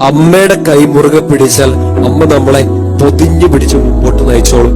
അമ്മയുടെ കൈ മുറുകെ പിടിച്ചാൽ അമ്മ നമ്മളെ പൊതിഞ്ഞു പിടിച്ച് മുമ്പോട്ട് നയിച്ചോളും.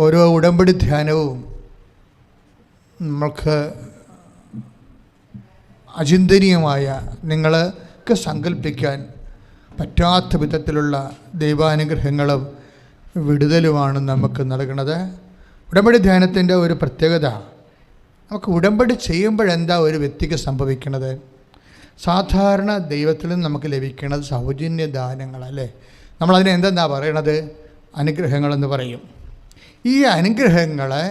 ഓരോ ഉടമ്പടി ധ്യാനവും നമ്മൾക്ക് അചിന്തനീയമായ, നിങ്ങൾക്ക് സങ്കല്പിക്കാൻ പറ്റാത്ത വിധത്തിലുള്ള ദൈവാനുഗ്രഹങ്ങളും വിടുതലുമാണ് നമുക്ക് നൽകുന്നത്. ഉടമ്പടി ധ്യാനത്തിൻ്റെ ഒരു പ്രത്യേകത, നമുക്ക് ഉടമ്പടി ചെയ്യുമ്പോഴെന്താ ഒരു വ്യക്തിക്ക് സംഭവിക്കുന്നത്? സാധാരണ ദൈവത്തിൽ നിന്ന് നമുക്ക് ലഭിക്കുന്നത് സൗജന്യ ദാനങ്ങളല്ലേ. നമ്മളതിനെ എന്തെന്നാ പറയണത്? അനുഗ്രഹങ്ങളെന്ന് പറയും. ഈ അനുഗ്രഹങ്ങളെ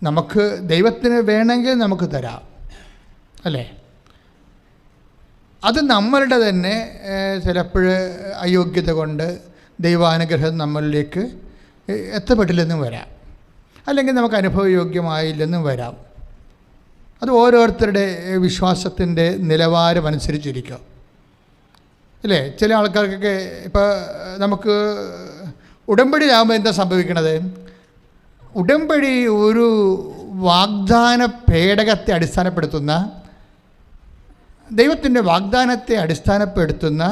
നമുക്ക് ദൈവത്തിന് വേണമെങ്കിൽ നമുക്ക് തരാം അല്ലേ. അത് നമ്മളുടെ തന്നെ ചിലപ്പോൾ അയോഗ്യത കൊണ്ട് ദൈവാനുഗ്രഹം നമ്മളിലേക്ക് എത്തപ്പെട്ടില്ലെന്നും വരാം, അല്ലെങ്കിൽ നമുക്ക് അനുഭവയോഗ്യമായില്ലെന്നും വരാം. അത് ഓരോരുത്തരുടെ വിശ്വാസത്തിൻ്റെ നിലവാരം അനുസരിച്ചിരിക്കും അല്ലേ. ചില ആൾക്കാർക്കൊക്കെ ഇപ്പോൾ നമുക്ക് ഉടമ്പടിയിലാകുമ്പോൾ എന്താ സംഭവിക്കണത്? ഉടമ്പടി ഒരു വാഗ്ദാന പേടകത്തെ അടിസ്ഥാനപ്പെടുത്തുന്ന, ദൈവത്തിൻ്റെ വാഗ്ദാനത്തെ അടിസ്ഥാനപ്പെടുത്തുന്ന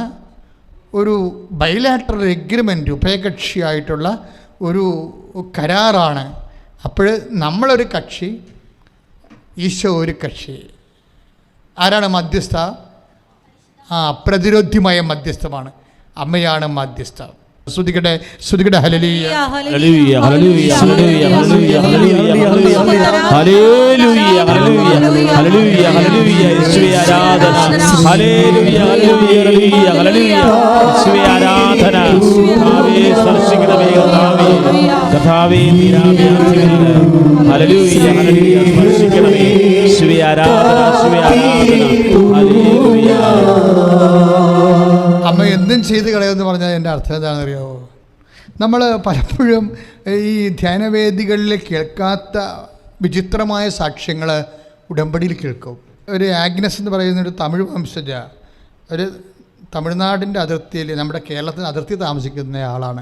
ഒരു ബൈലാറ്ററൽ എഗ്രിമെൻ്റ്, ഉഭയകക്ഷിയായിട്ടുള്ള ഒരു കരാറാണ്. അപ്പോൾ നമ്മളൊരു കക്ഷി, ഈശോ ഒരു കക്ഷി. ആരാണ് മധ്യസ്ഥ? അപ്രതിരോധ്യമായ മധ്യസ്ഥമാണ്, അമ്മയാണ് മധ്യസ്ഥ. ശ്രുതികട്ടെ ശ്രുതികട്ടെ. ഹല്ലേലൂയ ഹല്ലേലൂയ ഹല്ലേലൂയ ഹല്ലേലൂയ ഹല്ലേലൂയ ഹല്ലേലൂയ ഹല്ലേലൂയ ഹല്ലേലൂയ യേശുവേ ആരാധന. ഹല്ലേലൂയ ഹല്ലേലൂയ ഹല്ലേലൂയ യേശുവേ ആരാധന. കർത്താവേ സ്പർശിക്കണമേ, കർത്താവേ നീരാമേ. ഹല്ലേലൂയ ഹല്ലേലൂയ സ്പർശിക്കണമേ, യേശുവേ ആരാധന, യേശുവേ ആരാധന. ഹല്ലേലൂയ. അമ്മ എന്തും ചെയ്ത് കളയുമെന്ന് പറഞ്ഞാൽ എൻ്റെ അർത്ഥം എന്താണെന്ന് അറിയാമോ? നമ്മൾ പലപ്പോഴും ഈ ധ്യാനവേദികളിൽ കേൾക്കാത്ത വിചിത്രമായ സാക്ഷ്യങ്ങൾ ഉടമ്പടിയിൽ കേൾക്കും. ഒരു ആഗ്നസ് എന്ന് പറയുന്നൊരു തമിഴ് വംശജ, ഒരു തമിഴ്നാടിൻ്റെ അതിർത്തിയിൽ, നമ്മുടെ കേരളത്തിന് അതിർത്തി താമസിക്കുന്ന ആളാണ്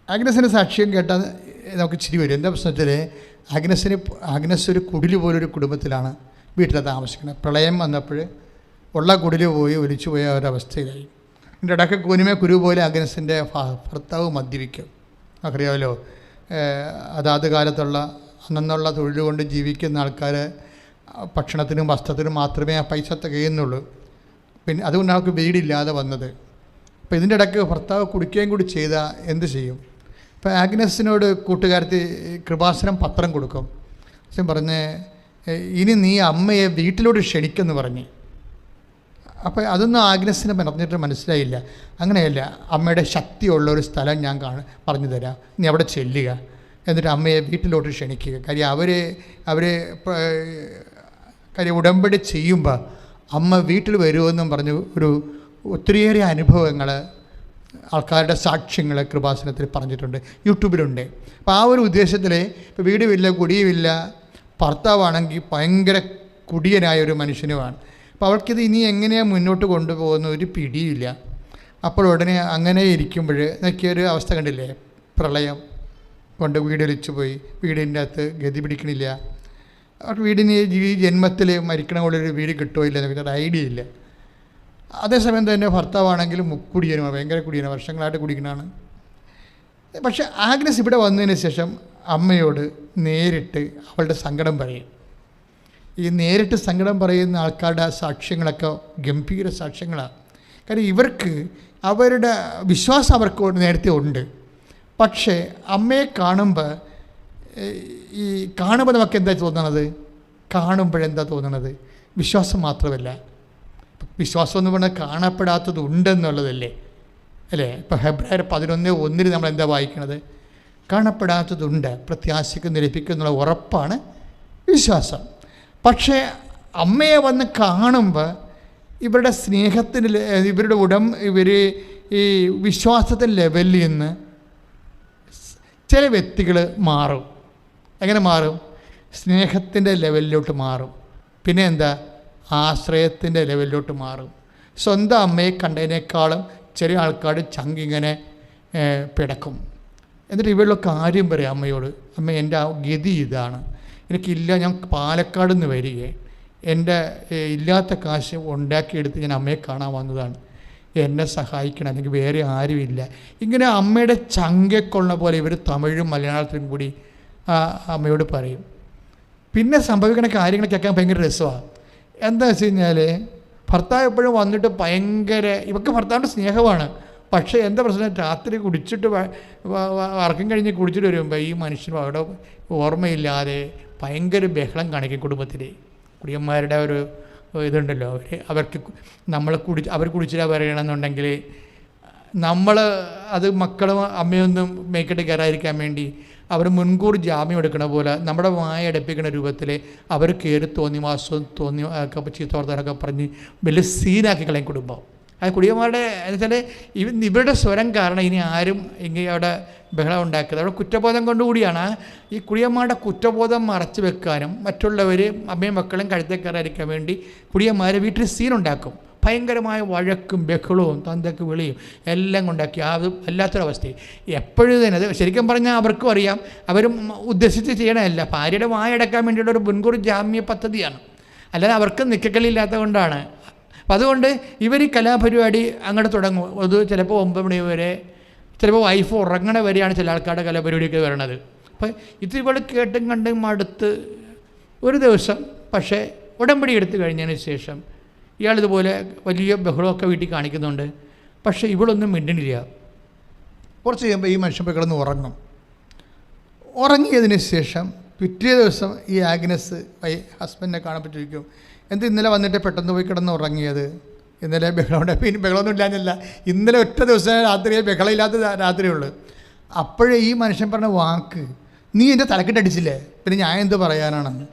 ആഗ്നസിൻ്റെ സാക്ഷ്യം കേട്ടാൽ നമുക്ക് ചിരി വരും. എന്താ പ്രശ്നത്തിൽ ആഗ്നസ് ഒരു കുടിൽ പോലൊരു കുടുംബത്തിലാണ് വീട്ടിൽ താമസിക്കുന്നത്. പ്രളയം വന്നപ്പോൾ ഉള്ള കുടിൽ പോയി ഒലിച്ചു പോയ ഒരവസ്ഥയിലായി. എൻ്റെ ഇടയ്ക്ക് കൂനിമേ കുരു പോലെ ആഗ്നസിൻ്റെ ഭർത്താവ് മദ്യപിക്കും. അറിയാമല്ലോ, അതാത് കാലത്തുള്ള അന്നുള്ള തൊഴിൽ കൊണ്ട് ജീവിക്കുന്ന ആൾക്കാർ ഭക്ഷണത്തിനും വസ്ത്രത്തിനും മാത്രമേ ആ പൈസ തികയുന്നുള്ളൂ. പിന്നെ അതുകൊണ്ട് അവർക്ക് വീടില്ലാതെ വന്നത്. അപ്പോൾ ഇതിൻ്റെ ഇടയ്ക്ക് ഭർത്താവ് കുടിക്കുകയും കൂടി ചെയ്താൽ എന്ത് ചെയ്യും? ഇപ്പോൾ ആഗ്നസിനോട് കൂട്ടുകാരത്തി കൃപാസനം പത്രം കൊടുക്കും. പക്ഷെ പറഞ്ഞ് ഇനി നീ അമ്മയെ വീട്ടിലോട്ട് ക്ഷണിക്കുമെന്ന് പറഞ്ഞ്. അപ്പോൾ അതൊന്നും ആഗ്നസിനെ പറഞ്ഞിട്ട് മനസ്സിലായില്ല. അങ്ങനെയല്ല, അമ്മയുടെ ശക്തിയുള്ള ഒരു സ്ഥലം ഞാൻ പറഞ്ഞു തരാം, നീ അവിടെ ചെല്ലുക, എന്നിട്ട് അമ്മയെ വീട്ടിലോട്ട് ക്ഷണിക്കുക. കാര്യം ഉടമ്പടി ചെയ്യുമ്പോൾ അമ്മ വീട്ടിൽ വരുമെന്നും പറഞ്ഞ് ഒത്തിരിയേറെ അനുഭവങ്ങൾ, ആൾക്കാരുടെ സാക്ഷ്യങ്ങൾ കൃപാസനത്തിൽ പറഞ്ഞിട്ടുണ്ട്, യൂട്യൂബിലുണ്ട്. അപ്പോൾ ആ ഒരു ഉദ്ദേശത്തിൽ ഇപ്പോൾ വീടുമില്ല, കുടിയുമില്ല, ഭർത്താവാണെങ്കിൽ ഭയങ്കര കുടിയനായ ഒരു മനുഷ്യനുമാണ്. അപ്പോൾ അവൾക്കിത് ഇനി എങ്ങനെയാണ് മുന്നോട്ട് കൊണ്ടുപോകുന്ന ഒരു പിടിയില്ല. അപ്പോൾ ഉടനെ അങ്ങനെ ഇരിക്കുമ്പോൾ നോക്കിയൊരു അവസ്ഥ കണ്ടില്ലേ, പ്രളയം കൊണ്ട് വീടൊലിച്ചു പോയി, വീടിൻ്റെ അകത്ത് ഗതി പിടിക്കണില്ല. അവർക്ക് വീടിന് ഈ ജന്മത്തിൽ മരിക്കണ പോലെ ഒരു വീട് കിട്ടുമോ ഇല്ല എന്നൊക്കെ ഒരു ഐഡിയ ഇല്ല. അതേസമയം തന്നെ ഭർത്താവാണെങ്കിലും കുടിയനുമാണ്, ഭയങ്കര കുടിയനാണ്, വർഷങ്ങളായിട്ട് കുടിക്കണതാണ്. പക്ഷേ ആഗ്നസ് ഇവിടെ വന്നതിന് ശേഷം അമ്മയോട് നേരിട്ട് അവളുടെ സങ്കടം പറയും. ഈ നേരിട്ട് സങ്കടം പറയുന്ന ആൾക്കാരുടെ സാക്ഷ്യങ്ങളൊക്കെ ഗംഭീര സാക്ഷ്യങ്ങളാണ്. കാര്യം ഇവർക്ക് അവരുടെ വിശ്വാസം അവർക്ക് നേരത്തെ ഉണ്ട്. പക്ഷേ അമ്മയെ കാണുമ്പോൾ നമുക്ക് എന്താ തോന്നണത്? കാണുമ്പോഴെന്താ തോന്നണത്? വിശ്വാസം മാത്രമല്ല, വിശ്വാസം എന്ന് പറഞ്ഞാൽ കാണപ്പെടാത്തത് ഉണ്ടെന്നുള്ളതല്ലേ അല്ലേ. ഇപ്പോൾ ഹെബ്രായർ 11:1 നമ്മളെന്താ വായിക്കണത്? കാണപ്പെടാത്തതുണ്ട്, പ്രത്യാശയ്ക്ക് ലഭിക്കുന്നുള്ള ഉറപ്പാണ് വിശ്വാസം. പക്ഷേ അമ്മയെ വന്ന് കാണുമ്പോൾ ഇവരുടെ സ്നേഹത്തിന് ഇവരുടെ ഈ വിശ്വാസത്തിൻ്റെ ലെവലിൽ നിന്ന് ചില വ്യക്തികൾ മാറും. എങ്ങനെ മാറും? സ്നേഹത്തിൻ്റെ ലെവലിലോട്ട് മാറും. പിന്നെ എന്താ? ആശ്രയത്തിൻ്റെ ലെവലിലോട്ട് മാറും. സ്വന്തം അമ്മയെ കണ്ടതിനേക്കാളും ചെറിയ ആൾക്കാർ ചങ്കിങ്ങനെ പിടക്കും. എന്നിട്ട് ഇവരുടെ കാര്യം പറയും അമ്മയോട്, അമ്മ എൻ്റെ ആ ഗതി ഇതാണ്, എനിക്കില്ല, ഞാൻ പാലക്കാട് നിന്ന് വരികയെ, എൻ്റെ ഇല്ലാത്ത കാശ് ഉണ്ടാക്കിയെടുത്ത് ഞാൻ അമ്മയെ കാണാൻ വന്നതാണ്, എന്നെ സഹായിക്കണം, അല്ലെങ്കിൽ വേറെ ആരുമില്ല. ഇങ്ങനെ അമ്മയുടെ ചങ്കക്കൊള്ള പോലെ ഇവർ തമിഴും മലയാളത്തിലും കൂടി അമ്മയോട് പറയും. പിന്നെ സംഭവിക്കുന്ന കാര്യങ്ങൾ കേൾക്കാൻ ഭയങ്കര രസമാണ്. എന്താ വെച്ച് കഴിഞ്ഞാൽ ഭർത്താവ് എപ്പോഴും വന്നിട്ട് ഭയങ്കര, ഇവർക്ക് ഭർത്താവിൻ്റെ സ്നേഹമാണ്. പക്ഷേ എന്താ പ്രശ്നം? രാത്രി കുടിച്ചിട്ട് വർക്കം കഴിഞ്ഞ് കുടിച്ചിട്ട് വരുമ്പോൾ ഈ മനുഷ്യനും അവിടെ ഓർമ്മയില്ലാതെ ഭയങ്കര ബഹളം കാണിക്കും. കുടുംബത്തിൽ കുടിയന്മാരുടെ ഒരു ഇതുണ്ടല്ലോ, അവർ കുടിച്ചില്ല പറയണമെന്നുണ്ടെങ്കിൽ നമ്മൾ അത് മക്കളും അമ്മയൊന്നും മേക്കിട്ട് കയറാതിരിക്കാൻ വേണ്ടി അവർ മുൻകൂർ ജാമ്യം എടുക്കണ പോലെ നമ്മുടെ വായ അടപ്പിക്കുന്ന രൂപത്തിൽ അവർ കയറി തോന്നി ഒക്കെ ചീത്ത വർത്തമാനമൊക്കെ പറഞ്ഞ് വലിയ സീനാക്കി കളയും കുടുംബം. അത് കുടിയന്മാരുടെ എന്നുവെച്ചാൽ ഇവരുടെ സ്വരം കാരണം ഇനി ആരും ഇങ്ങനെ അവിടെ ബഹളം ഉണ്ടാക്കുന്നത് അവിടെ കുറ്റബോധം കൊണ്ടുകൂടിയാണ്. ഈ കുടിയന്മാരുടെ കുറ്റബോധം മറച്ചു വെക്കാനും മറ്റുള്ളവർ അമ്മയും മക്കളും കഴുത്തെ കയറാതിരിക്കാൻ വേണ്ടി കുടിയന്മാർ വീട്ടിൽ സീനുണ്ടാക്കും. ഭയങ്കരമായ വഴക്കും ബഹളവും തന്തക്ക് വിളിയും എല്ലാം കൊണ്ടാക്കി അത് വല്ലാത്തൊരവസ്ഥയും എപ്പോഴും തന്നെ. അത് ശരിക്കും പറഞ്ഞാൽ അവർക്കും അറിയാം, അവരും ഉദ്ദേശിച്ച് ചെയ്യണമല്ല, ഭാര്യയുടെ വായടക്കാൻ വേണ്ടിയുള്ള ഒരു മുൻകൂർ ജാമ്യ പദ്ധതിയാണ്, അല്ലാതെ അവർക്ക് നിൽക്കക്കളിയില്ലാത്തത് കൊണ്ടാണ്. അപ്പം അതുകൊണ്ട് ഇവർ ഈ കലാപരിപാടി അങ്ങോട്ട് തുടങ്ങും. അത് ചിലപ്പോൾ 9 മണി വരെ, ചിലപ്പോൾ വൈഫ് ഉറങ്ങണ വരെയാണ് ചില ആൾക്കാരുടെ കലാപരിപാടിയൊക്കെ വരണത്. അപ്പം ഇത് ഇവൾ കേട്ടും കണ്ടും മടുത്ത് ഒരു ദിവസം പക്ഷേ ഉടമ്പടി എടുത്തു കഴിഞ്ഞതിന് ശേഷം ഇയാളിതുപോലെ വലിയ ബഹളമൊക്കെ വീട്ടിൽ കാണിക്കുന്നുണ്ട്. പക്ഷേ ഇവളൊന്നും മിണ്ടണില്ല. കുറച്ച് കഴിയുമ്പോൾ ഈ മനുഷ്യൻ പോയി കിടന്ന് ഉറങ്ങും. ഉറങ്ങിയതിന് ശേഷം പിറ്റേ ദിവസം ഈ ആഗ്നസ് ഹസ്ബൻഡിനെ കാണാൻ ചോദിക്കും, എന്ത് ഇന്നലെ വന്നിട്ട് പെട്ടെന്ന് പോയി കിടന്ന് ഉറങ്ങിയത്? ഇന്നലെ ബഹളമുണ്ട്. പിന്നെ ബഹളമൊന്നും ഇല്ലാഞ്ഞല്ല, ഇന്നലെ ഒറ്റ ദിവസം രാത്രിയെ ബഹളമില്ലാത്ത രാത്രിയുള്ളൂ. അപ്പോഴേ ഈ മനുഷ്യൻ പറഞ്ഞ വാക്ക്, നീ എൻ്റെ തലക്കെട്ടടിച്ചില്ലേ, പിന്നെ ഞാൻ എന്ത് പറയാനാണെന്ന്.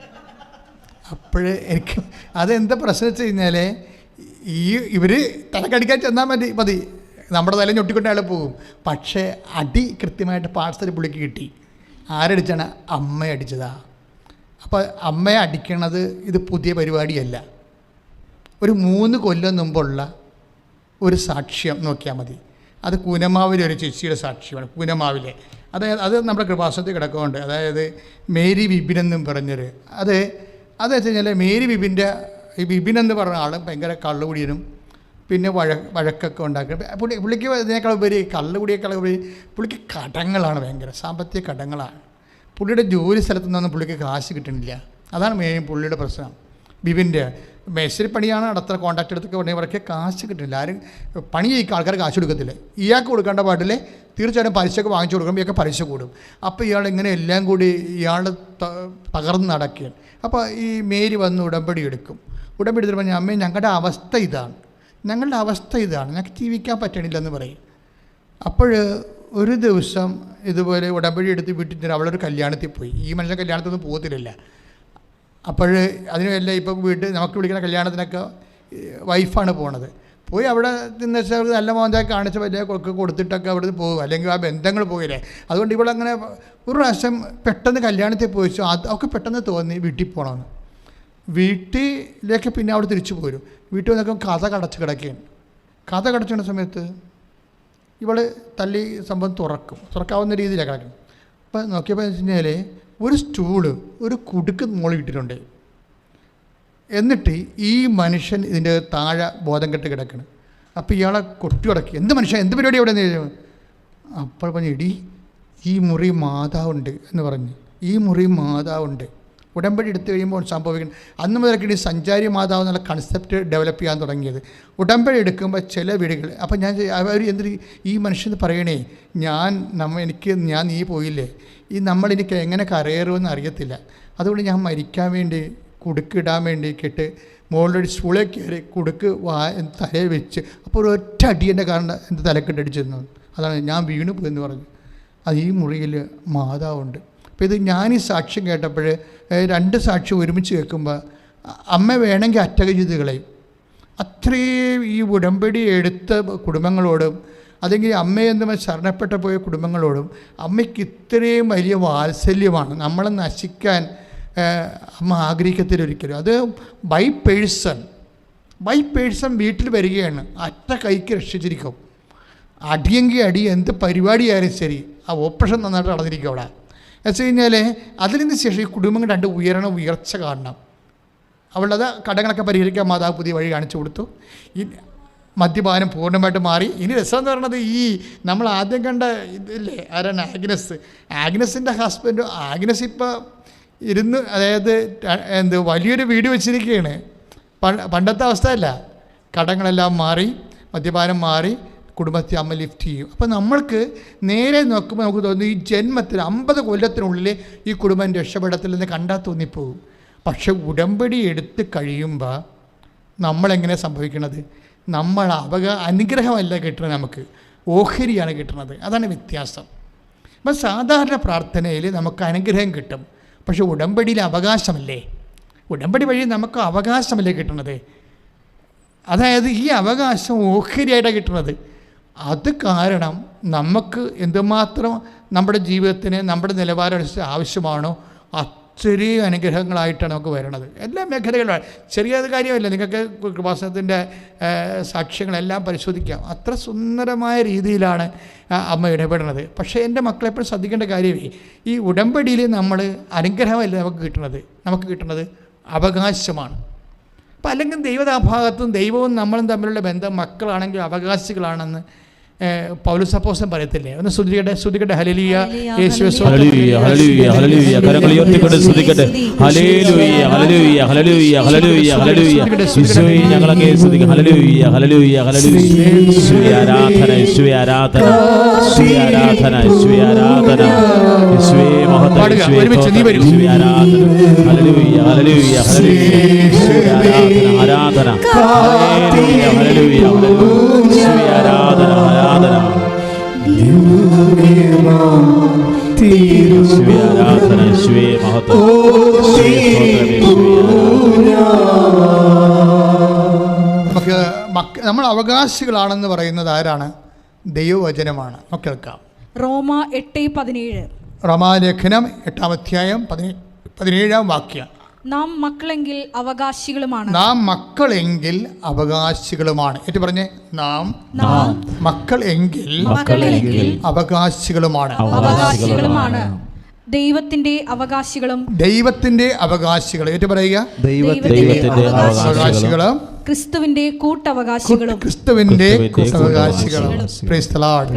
അപ്പോഴേ എനിക്ക് അതെന്താ പ്രശ്നം വെച്ച് കഴിഞ്ഞാൽ ഇവർ തലക്കടിക്കാൻ ചെന്നാൽ മതി, നമ്മുടെ തല ഞൊട്ടിക്കൊണ്ട് അയാൾ പോകും. പക്ഷേ അടി കൃത്യമായിട്ട് പാഴ്സൽ പുള്ളിക്ക് കിട്ടി. ആരടിച്ചാണ്? അമ്മ അടിച്ചതാ. അപ്പോൾ അമ്മയെ അടിക്കണത് ഇത് പുതിയ പരിപാടിയല്ല. ഒരു 3 കൊല്ലം മുമ്പുള്ള ഒരു സാക്ഷ്യം നോക്കിയാൽ മതി. അത് കൂനമാവിലെ ഒരു ചേച്ചിയുടെ സാക്ഷ്യമാണ്. കൂനമാവിലെ അത് നമ്മുടെ കൃപാസനത്തിൽ കിടക്കുന്നുണ്ട്. അതായത് മേരി വിപിൻ എന്നും പറഞ്ഞൊരു അത് വെച്ച് കഴിഞ്ഞാൽ മേരി വിപിൻ എന്ന് പറഞ്ഞ ആൾ ഭയങ്കര കള്ളുകുടിയനും പിന്നെ വഴക്കൊക്കെ ഉണ്ടാക്കുക. പുള്ളിക്ക് ഇതിനേക്കാൾ ഉപരി കള്ളുകുടിയേക്കാൾ ഉപരി പുള്ളിക്ക് കടങ്ങളാണ്, ഭയങ്കര സാമ്പത്തിക കടങ്ങളാണ്. പുള്ളിയുടെ ജോലി സ്ഥലത്തു നിന്നൊന്നും പുള്ളിക്ക് കാശ് കിട്ടണില്ല. അതാണ് മെയിൻ പുള്ളിയുടെ പ്രശ്നം. ബിബിൻ്റെ മേശരി പണിയാണ്, അടുത്ത കോൺട്രാക്ട് എടുത്തൊക്കെ പറഞ്ഞവർക്ക് കാശ് കിട്ടില്ല. ആരും പണി ചെയ്യിക്കുക, ആൾക്കാർ കാശ് കൊടുക്കത്തില്ല. ഇയാൾക്ക് കൊടുക്കേണ്ട പാട്ടിൽ തീർച്ചയായിട്ടും പലിശയൊക്കെ വാങ്ങിച്ചു കൊടുക്കുമ്പോൾ ഇയാൾക്ക് പലിശ കൂടും. അപ്പോൾ ഇയാൾ ഇങ്ങനെ എല്ലാം കൂടി ഇയാൾ തകർന്ന് നടക്കുകയാണ്. അപ്പോൾ ഈ മേരി വന്ന് ഉടമ്പടി എടുക്കും. ഉടമ്പടി എടുത്തിട്ട് പറഞ്ഞാൽ അമ്മേ ഞങ്ങളുടെ അവസ്ഥ ഇതാണ്, ഞങ്ങൾക്ക് ജീവിക്കാൻ പറ്റണില്ലെന്ന് പറയും. അപ്പോൾ ഒരു ദിവസം ഇതുപോലെ ഉടമ്പടി എടുത്ത് വീട്ടിൽ അവളൊരു കല്യാണത്തിൽ പോയി. ഈ മനുഷ്യൻ കല്യാണത്തിനൊന്നും പോകത്തില്ല. അപ്പോൾ അതിനുമല്ല ഇപ്പോൾ നമുക്ക് വിളിക്കുന്ന കല്യാണത്തിനൊക്കെ വൈഫാണ് പോണത്. പോയി അവിടെ നിന്ന് വെച്ചാൽ നല്ല മോന്തൊക്കെ കാണിച്ച് വലിയ കൊടുത്തിട്ടൊക്കെ അവിടെ പോകും, അല്ലെങ്കിൽ ആ ബന്ധങ്ങൾ പോയില്ലേ. അതുകൊണ്ട് ഇവളങ്ങനെ ഒരു പ്രാവശ്യം പെട്ടെന്ന് കല്യാണത്തിൽ പോയിച്ചു. അതൊക്കെ പെട്ടെന്ന് തോന്നി വീട്ടിൽ പോകണമെന്ന്. വീട്ടിലേക്ക് പിന്നെ അവിടെ തിരിച്ചു പോരും. വീട്ടിൽ വന്നൊക്കെ കഥ കടച്ച് കിടക്കുകയാണ്. കഥ കടച്ചുന്ന സമയത്ത് ഇവൾ തല്ലി സംഭവം തുറക്കാവുന്ന രീതിയിലാണ് കിടക്കും. അപ്പോൾ നോക്കിയപ്പോൾ എന്ന് വെച്ച് കഴിഞ്ഞാൽ ഒരു സ്റ്റൂള് ഒരു കുടുക്ക് മുകളിൽ ഇട്ടിട്ടുണ്ട്. എന്നിട്ട് ഈ മനുഷ്യൻ ഇതിൻ്റെ താഴെ ബോധം കെട്ട് കിടക്കണം. അപ്പോൾ ഇയാളെ കൊട്ടി ഉടക്കി, എന്ത് മനുഷ്യൻ, എന്ത് പരിപാടി അവിടെ നിന്ന്? അപ്പോൾ പറഞ്ഞു, ഇടി ഈ മുറി മാതാവുണ്ട് എന്ന് പറഞ്ഞു. ഈ മുറി മാതാവുണ്ട്. ഉടമ്പടി എടുത്തു കഴിയുമ്പോൾ സംഭവിക്കണം. അന്ന് മുതലൊക്കെ ഈ സഞ്ചാരി മാതാവ് എന്നുള്ള കൺസെപ്റ്റ് ഡെവലപ്പ് ചെയ്യാൻ തുടങ്ങിയത്. ഉടമ്പടി എടുക്കുമ്പോൾ ചില വീടുകൾ അപ്പോൾ അവർ എന്തൊരു ഈ മനുഷ്യൻ പറയണേ, ഞാൻ നീ പോയില്ലേ, എനിക്ക് എങ്ങനെ കരയേറുമെന്ന് അറിയത്തില്ല, അതുകൊണ്ട് ഞാൻ മരിക്കാൻ വേണ്ടി കുടുക്കിടാൻ വേണ്ടിയിട്ട് മുകളിലൊരു സ്കൂളിൽ കയറി കുടുക്ക് തലയെ വെച്ച് അപ്പോൾ ഒരു ഒറ്റ അടിയൻ്റെ കാരണം എൻ്റെ തലക്കെട്ടടിച്ചിരുന്നു. അതാണ് ഞാൻ വീണു പോയെന്ന് പറഞ്ഞു. അത് ഈ മുറിയിൽ മാതാവുണ്ട്. അപ്പോൾ ഇത് ഞാൻ ഈ സാക്ഷ്യം കേട്ടപ്പോൾ 2 സാക്ഷ്യം ഒരുമിച്ച് കേൾക്കുമ്പോൾ അമ്മ വേണമെങ്കിൽ അറ്റക ചെയ്ത് കളയും. അത്രയും ഈ ഉടമ്പടി എടുത്ത കുടുംബങ്ങളോടും അല്ലെങ്കിൽ അമ്മയെന്ന് ശരണപ്പെട്ടു പോയ കുടുംബങ്ങളോടും അമ്മയ്ക്ക് ഇത്രയും വലിയ വാത്സല്യമാണ്. നമ്മളെ നശിക്കാൻ അമ്മ ആഗ്രഹിക്കത്തില്ല ഒരിക്കലും. അത് ബൈ പേഴ്സൺ വീട്ടിൽ വരികയാണ്, അറ്റ കൈക്ക് രക്ഷിച്ചിരിക്കും. അടിയെങ്കിൽ അടി, എന്ത് പരിപാടിയായാലും ശരി, ആ ഓപ്പറേഷൻ നന്നായിട്ട് നടന്നിരിക്കും അവിടെ. എന്ന് വെച്ച് കഴിഞ്ഞാൽ അതിൽ നിന്ന് ശേഷം ഈ കുടുംബങ്ങൾ രണ്ട് ഉയർച്ച കാണണം. അവളുടെ കടങ്ങളൊക്കെ പരിഹരിക്കാൻ മാതാവ് പുതിയ വഴി കാണിച്ചു കൊടുത്തു. ഈ മദ്യപാനം പൂർണ്ണമായിട്ട് മാറി. ഇനി രസം എന്ന് പറയുന്നത് ഈ നമ്മൾ ആദ്യം കണ്ട ഇതില്ലേ, ആരാണ് ആഗ്നസിൻ്റെ ഹസ്ബൻഡ്. ആഗ്നസ് ഇപ്പോൾ ഇരുന്ന്, അതായത് വലിയൊരു വീട് വെച്ചിരിക്കുകയാണ്. പണ്ടത്തെ അവസ്ഥയല്ല. കടങ്ങളെല്ലാം മാറി, മദ്യപാനം മാറി, കുടുംബത്തെ അമ്മ ലിഫ്റ്റ് ചെയ്യും. അപ്പോൾ നമ്മൾക്ക് നേരെ നോക്കുമ്പോൾ നമുക്ക് തോന്നുന്നു ഈ ജന്മത്തിൽ 50 കൊല്ലത്തിനുള്ളിൽ ഈ കുടുംബം രക്ഷപ്പെടത്തില്ലെന്ന് കണ്ടാൽ തോന്നിപ്പോകും. പക്ഷെ ഉടമ്പടി എടുത്ത് കഴിയുമ്പോൾ നമ്മളെങ്ങനെ സംഭവിക്കണത്? നമ്മൾ അനുഗ്രഹമല്ല കിട്ടുന്നത്, നമുക്ക് ഓഹരിയാണ് കിട്ടുന്നത്. അതാണ് വ്യത്യാസം. അപ്പം സാധാരണ പ്രാർത്ഥനയിൽ നമുക്ക് അനുഗ്രഹം കിട്ടും, പക്ഷെ ഉടമ്പടിയിൽ അവകാശമല്ലേ. ഉടമ്പടി വഴി നമുക്ക് അവകാശമല്ലേ കിട്ടുന്നത്. അതായത് ഈ അവകാശം ഓഹരിയായിട്ടാണ് കിട്ടുന്നത്. അത് കാരണം നമുക്ക് എന്തുമാത്രം നമ്മുടെ ജീവിതത്തിന് നമ്മുടെ നിലവാരം ആവശ്യമാണോ അത്രയും അനുഗ്രഹങ്ങളായിട്ടാണ് നമുക്ക് വരണത്. എല്ലാ മേഖലകളിലും. ചെറിയ കാര്യമല്ല. നിങ്ങൾക്ക് കൃപാസനത്തിൻ്റെ സാക്ഷ്യങ്ങളെല്ലാം പരിശോധിക്കാം. അത്ര സുന്ദരമായ രീതിയിലാണ് അമ്മ ഇടപെടുന്നത്. പക്ഷേ എൻ്റെ മക്കളെപ്പോഴും ശ്രദ്ധിക്കേണ്ട കാര്യമേ, ഈ ഉടമ്പടിയിൽ നമ്മൾ അനുഗ്രഹമല്ല നമുക്ക് കിട്ടുന്നത് അവകാശമാണ്. അപ്പം അല്ലെങ്കിൽ ദൈവഭാഗത്തും ദൈവവും നമ്മളും തമ്മിലുള്ള ബന്ധം മക്കളാണെങ്കിൽ അവകാശികളാണെന്ന് പൗലോസ് അപ്പോസ്തലൻ പറയത്തില്ലേ? ഒന്ന് സ്തുതിക്കട്ടെ. ഹല്ലേലൂയ, യേശുവേ ഹല്ലേലൂയ, ഹല്ലേലൂയ, ഹല്ലേലൂയ. കരങ്ങൾ ഉയർത്തിക്കൊണ്ട് സ്തുതിക്കട്ടെ. ഹല്ലേലൂയ, ഹല്ലേലൂയ, ഹല്ലേലൂയ, ഹല്ലേലൂയ, ഹല്ലേലൂയ. യേശുവേ ഞങ്ങളങ്ങേ സ്തുതിക്കുന്നു. ഹല്ലേലൂയ, ഹല്ലേലൂയ, ഹല്ലേലൂയ. യേശുവേ ആരാധന, യേശുവേ ആരാധന, യേശുവേ ആരാധന, യേശുവേ ആരാധന, യേശുവേ മഹത്വം, യേശുവേ ആരാധന. ഹല്ലേലൂയ, ഹല്ലേലൂയ, ഹല്ലേലൂയ. യേശുവേ ആരാധന, ഹല്ലേലൂയ, ഹല്ലേലൂയ, യേശുവേ ആരാധന, ആരാധന. ആരാധന, യേശുവേ മഹത്വം. നമ്മൾ അവകാശികളാണെന്ന് പറയുന്നത് ആരാണ്? ദൈവവചനമാണ്. നമുക്ക് കേൾക്കാം. റോമ 8:17. റോമാലേഖനം 8-ാം അധ്യായം 17-ാം വാക്യം. നാം മക്കളെങ്കിൽ അവകാശികളുമാണ്. ഏറ്റു പറഞ്ഞേ, നാം മക്കൾ എങ്കിൽ അവകാശികളുമാണ്. ദൈവത്തിന്റെ അവകാശികളും. ഏറ്റു പറയുക, അവകാശികളും, ക്രിസ്തുവിന്റെ കൂട്ടവകാശികളും. Praise the lord.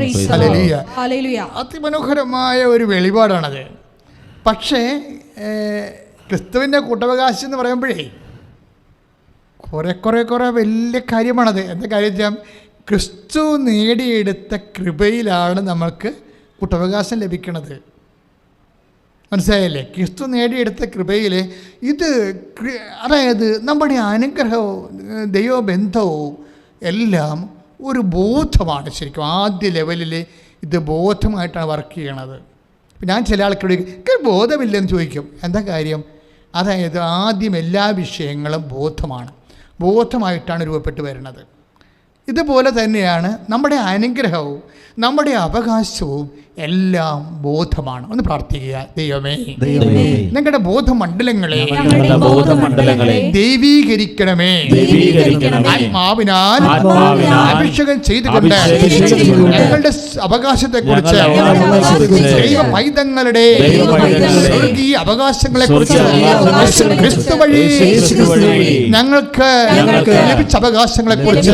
ഹല്ലേലൂയ. അതിമനോഹരമായ ഒരു വെളിപാടാണത്. പക്ഷേ ക്രിസ്തുവിൻ്റെ കൂട്ടവകാശി എന്ന് പറയുമ്പോഴേ കുറെ വലിയ കാര്യമാണത്. എന്താ കാര്യം വെച്ചാൽ ക്രിസ്തു നേടിയെടുത്ത കൃപയിലാണ് നമ്മൾക്ക് കൂട്ടവകാശം ലഭിക്കുന്നത്. മനസ്സിലായല്ലേ? ക്രിസ്തു നേടിയെടുത്ത കൃപയിൽ ഇത്, അതായത് നമ്മുടെ അനുഗ്രഹവും ദൈവബന്ധവും എല്ലാം ഒരു ബോധമാണ്. ശരിക്കും ആദ്യ ലെവലിൽ ഇത് ബോധമായിട്ടാണ് വർക്ക് ചെയ്യണത്. ഞാൻ ചില ആൾക്കാരോട് ബോധമില്ലെന്ന് ചോദിക്കും. എന്താ കാര്യം? അതായത് ആദ്യം എല്ലാ വിഷയങ്ങളും ബോധമായിട്ടാണ് രൂപപ്പെട്ടു വരുന്നത്. ഇതുപോലെ തന്നെയാണ് നമ്മുടെ അനുഗ്രഹവും നമ്മുടെ അവകാശവും എല്ലാം ബോധമാണ്. ഒന്ന് പ്രാർത്ഥിക്കുക. ദൈവമേ, ഞങ്ങളുടെ ബോധമണ്ഡലങ്ങളെ ദൈവീകരിക്കണമേ. ആത്മാവിനാൽ അഭിഷേകം ചെയ്തുകൊണ്ട് ഞങ്ങളുടെ അവകാശത്തെക്കുറിച്ച്, ദൈവ പൈതങ്ങളുടെ സ്വർഗീയ അവകാശങ്ങളെക്കുറിച്ച് ക്രിസ്തു വഴി ഞങ്ങൾക്ക് ലഭിച്ച അവകാശങ്ങളെക്കുറിച്ച്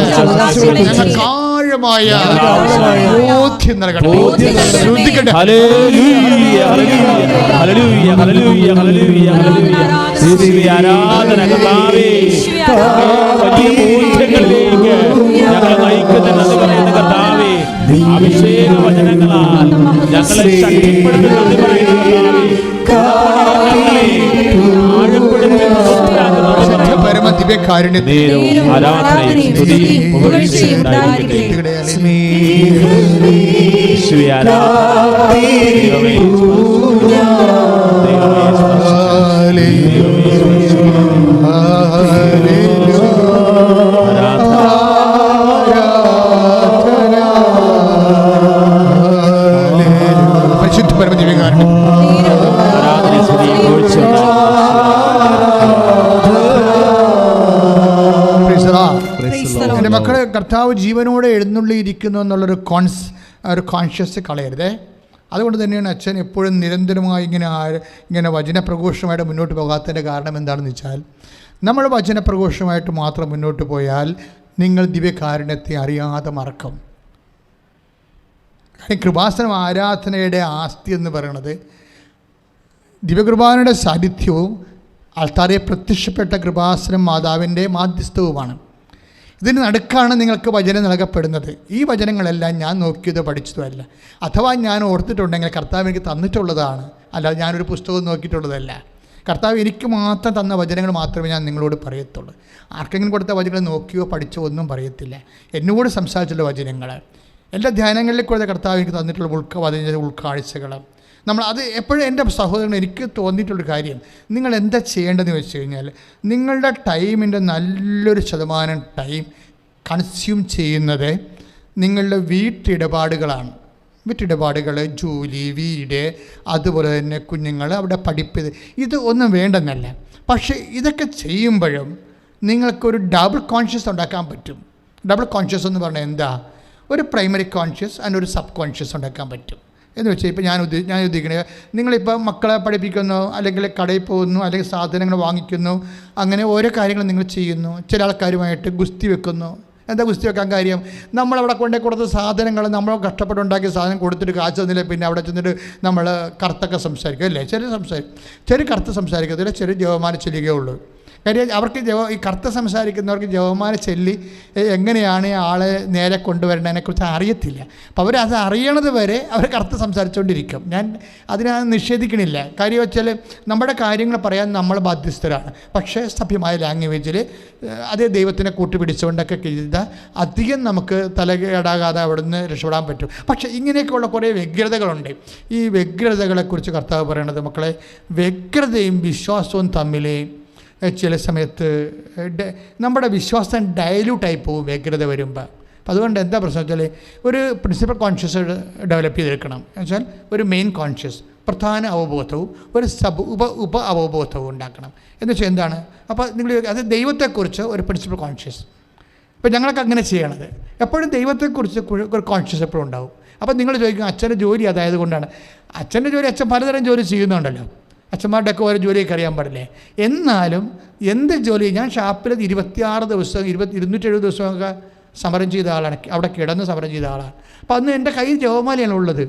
ഞങ്ങൾക്ക് ആഴമായ ബോധ്യം നൽകണം. ശ്രദ്ധിക്കട്ടെ. ഹല്ലേലൂയ, ഹല്ലേലൂയ, ഹല്ലേലൂയ, ഹല്ലേലൂയ, ഹല്ലേലൂയ. ആരാധന കർത്താവേ, വലിയ ബോധ്യങ്ങളിലേക്ക് ഞങ്ങളെ നയിക്കുന്ന കർത്താവേ, അഭിഷേക വചനങ്ങളാൽ ഞങ്ങളെ ശക്തിപ്പെടുത്തുന്നത് പരമദിവ്യകാരുണ്യത്തിനും ആരാധനയും സ്തുതിയും പുകഴ്ചയും ഉണ്ടായിരിക്കട്ടെ. ആരാധന എൻ്റെ മക്കളെ, കർത്താവ് ജീവനോടെ എഴുന്നള്ളിയിരിക്കുന്നു എന്നുള്ളൊരു കോൺഷ്യസ് കളയരുതേ. അതുകൊണ്ട് തന്നെയാണ് അച്ഛൻ എപ്പോഴും നിരന്തരമായി ഇങ്ങനെ വചനപ്രഘോഷമായിട്ട് മുന്നോട്ട് പോകാത്തതിൻ്റെ കാരണം എന്താണെന്ന് വെച്ചാൽ, നമ്മൾ വചനപ്രഘോഷമായിട്ട് മാത്രം മുന്നോട്ട് പോയാൽ നിങ്ങൾ ദിവ്യകാരുണ്യത്തെ അറിയാതെ മറക്കും. കൃപാസനം ആരാധനയുടെ ആസ്തി എന്ന് പറയുന്നത് ദിവ്യകൃപാനയുടെ സാന്നിധ്യവും ആൾത്താരെ പ്രത്യക്ഷപ്പെട്ട കൃപാസനം മാതാവിൻ്റെ മാധ്യസ്ഥവുമാണ്. ഇതിന് നടുക്കാണ് നിങ്ങൾക്ക് വചനം നൽകപ്പെടുന്നത്. ഈ വചനങ്ങളെല്ലാം ഞാൻ നോക്കിയതോ പഠിച്ചതുമല്ല, അഥവാ ഞാൻ ഓർത്തിട്ടുണ്ടെങ്കിൽ കർത്താവ് എനിക്ക് തന്നിട്ടുള്ളതാണ്, അല്ലാതെ ഞാനൊരു പുസ്തകം നോക്കിയിട്ടുള്ളതല്ല. കർത്താവ് എനിക്ക് മാത്രം തന്ന വചനങ്ങൾ മാത്രമേ ഞാൻ നിങ്ങളോട് പറയത്തുള്ളൂ. ആർക്കെങ്കിലും കൊടുത്ത വചനങ്ങൾ നോക്കിയോ പഠിച്ചോ ഒന്നും പറയത്തില്ല. എന്നോട് സംസാരിച്ചുള്ള വചനങ്ങൾ, എല്ലാ ധ്യാനങ്ങളിൽ കൂടെ കർത്താവ് എനിക്ക് തന്നിട്ടുള്ള ഉൾക്കാഴ്ചകൾ, നമ്മൾ അത് എപ്പോഴും എൻ്റെ സഹോദരൻ എനിക്ക് തോന്നിയിട്ടുള്ളൊരു കാര്യം, നിങ്ങൾ എന്താ ചെയ്യേണ്ടതെന്ന് വെച്ച് കഴിഞ്ഞാൽ, നിങ്ങളുടെ ടൈമിൻ്റെ നല്ലൊരു ശതമാനം ടൈം കൺസ്യൂം ചെയ്യുന്നത് നിങ്ങളുടെ വീട്ടിടപാടുകളാണ്. വീട്ടിടപാടുകൾ, ജോലി, വീട്, അതുപോലെ തന്നെ കുഞ്ഞുങ്ങൾ, അവിടെ പഠിപ്പ്, ഇത് ഒന്നും വേണ്ടെന്നല്ല. പക്ഷേ ഇതൊക്കെ ചെയ്യുമ്പോഴും നിങ്ങൾക്കൊരു ഡബിൾ കോൺഷ്യസ് ഉണ്ടാക്കാൻ പറ്റും. ഡബിൾ കോൺഷ്യസ് എന്ന് പറഞ്ഞാൽ എന്താ? ഒരു പ്രൈമറി കോൺഷ്യസ് ആൻഡ് ഒരു സബ് കോൺഷ്യസ് ഉണ്ടാക്കാൻ പറ്റും. എന്ന് വെച്ചാൽ ഇപ്പോൾ ഞാൻ ഉദ്ദേശിക്കുന്നത്, നിങ്ങളിപ്പോൾ മക്കളെ പഠിപ്പിക്കുന്നു, അല്ലെങ്കിൽ കടയിൽ പോകുന്നു, അല്ലെങ്കിൽ സാധനങ്ങൾ വാങ്ങിക്കുന്നു, അങ്ങനെ ഓരോ കാര്യങ്ങളും നിങ്ങൾ ചെയ്യുന്നു. ചില ആൾക്കാരുമായിട്ട് ഗുസ്തി വെക്കുന്നു. എന്താ ഗുസ്തി വെക്കാൻ കാര്യം? നമ്മളവിടെ കൊണ്ടേ കൊടുത്ത സാധനങ്ങൾ, നമ്മൾ കഷ്ടപ്പെട്ടുണ്ടാക്കിയ സാധനം കൊടുത്തിട്ട് കാശ് തന്നില്ല, പിന്നെ അവിടെ ചെന്നിട്ട് നമ്മൾ കറുത്തൊക്കെ സംസാരിക്കും അല്ലേ? ചില കറുത്ത് സംസാരിക്കത്തില്ല, ചില ജവമാന ചെല്ലുകയുള്ളൂ. കാര്യം അവർക്ക് ഈ കറുത്ത സംസാരിക്കുന്നവർക്ക് ജവമാന ചെല്ലി എങ്ങനെയാണ് ആളെ നേരെ കൊണ്ടുവരേണ്ടതിനെക്കുറിച്ച് അറിയത്തില്ല. അപ്പോൾ അവരത് അറിയണത് വരെ അവർ കറുത്ത് സംസാരിച്ചുകൊണ്ടിരിക്കും. ഞാൻ അതിനെ നിഷേധിക്കണില്ല. കാര്യം വെച്ചാൽ നമ്മുടെ കാര്യങ്ങൾ പറയാൻ നമ്മൾ ബാധ്യസ്ഥരാണ്. പക്ഷേ സഭ്യമായ ലാംഗ്വേജിൽ അതേ ദൈവത്തിനെ കൂട്ടുപിടിച്ചുകൊണ്ടൊക്കെ ചെയ്താൽ അധികം നമുക്ക് തലകേടാകാതെ അവിടെ നിന്ന് രക്ഷപ്പെടാൻ പറ്റും. പക്ഷേ ഇങ്ങനെയൊക്കെയുള്ള കുറേ വ്യഗ്രതകളുണ്ട്. ഈ വ്യഗ്രതകളെക്കുറിച്ച് കർത്താവ് പറയണത്, മക്കളെ, വ്യഗ്രതയും വിശ്വാസവും തമ്മിൽ ചില സമയത്ത് നമ്മുടെ വിശ്വാസം ഡയലൂട്ടായി പോകും വ്യഗ്രത വരുമ്പോൾ. അപ്പം അതുകൊണ്ട് എന്താ പ്രശ്നം വെച്ചാൽ, ഒരു പ്രിൻസിപ്പൽ കോൺഷ്യസ് ഡെവലപ്പ് ചെയ്തെടുക്കണം. എന്നുവെച്ചാൽ ഒരു മെയിൻ കോൺഷ്യസ്, പ്രധാന അവബോധവും ഒരു ഉപ അവബോധവും ഉണ്ടാക്കണം. എന്ന് വെച്ചാൽ എന്താണ്? അപ്പോൾ നിങ്ങൾ അത് ദൈവത്തെക്കുറിച്ച് ഒരു പ്രിൻസിപ്പൽ കോൺഷ്യസ്. ഇപ്പോൾ ഞങ്ങളൊക്കെ അങ്ങനെ ചെയ്യണത്, എപ്പോഴും ദൈവത്തെക്കുറിച്ച് ഒരു കോൺഷ്യസ് എപ്പോഴും ഉണ്ടാവും. അപ്പോൾ നിങ്ങൾ ചോദിക്കും, അച്ഛൻ്റെ ജോലി അതായത് കൊണ്ടാണ്. അച്ഛൻ്റെ ജോലി, അച്ഛൻ പലതരം ജോലി ചെയ്യുന്നുണ്ടല്ലോ. അച്ഛന്മാരുടെയൊക്കെ ഓരോ ജോലിയൊക്കെ അറിയാൻ പാടില്ലേ? എന്നാലും എന്ത് ജോലി, ഞാൻ ഷാപ്പിൽ 26 ദിവസം 270 ദിവസമൊക്കെ സമരം ചെയ്ത ആളാണ്, അവിടെ കിടന്ന് സമരം ചെയ്ത ആളാണ്. അപ്പം അന്ന് എൻ്റെ കയ്യിൽ ജവമാലയാണുള്ളത്.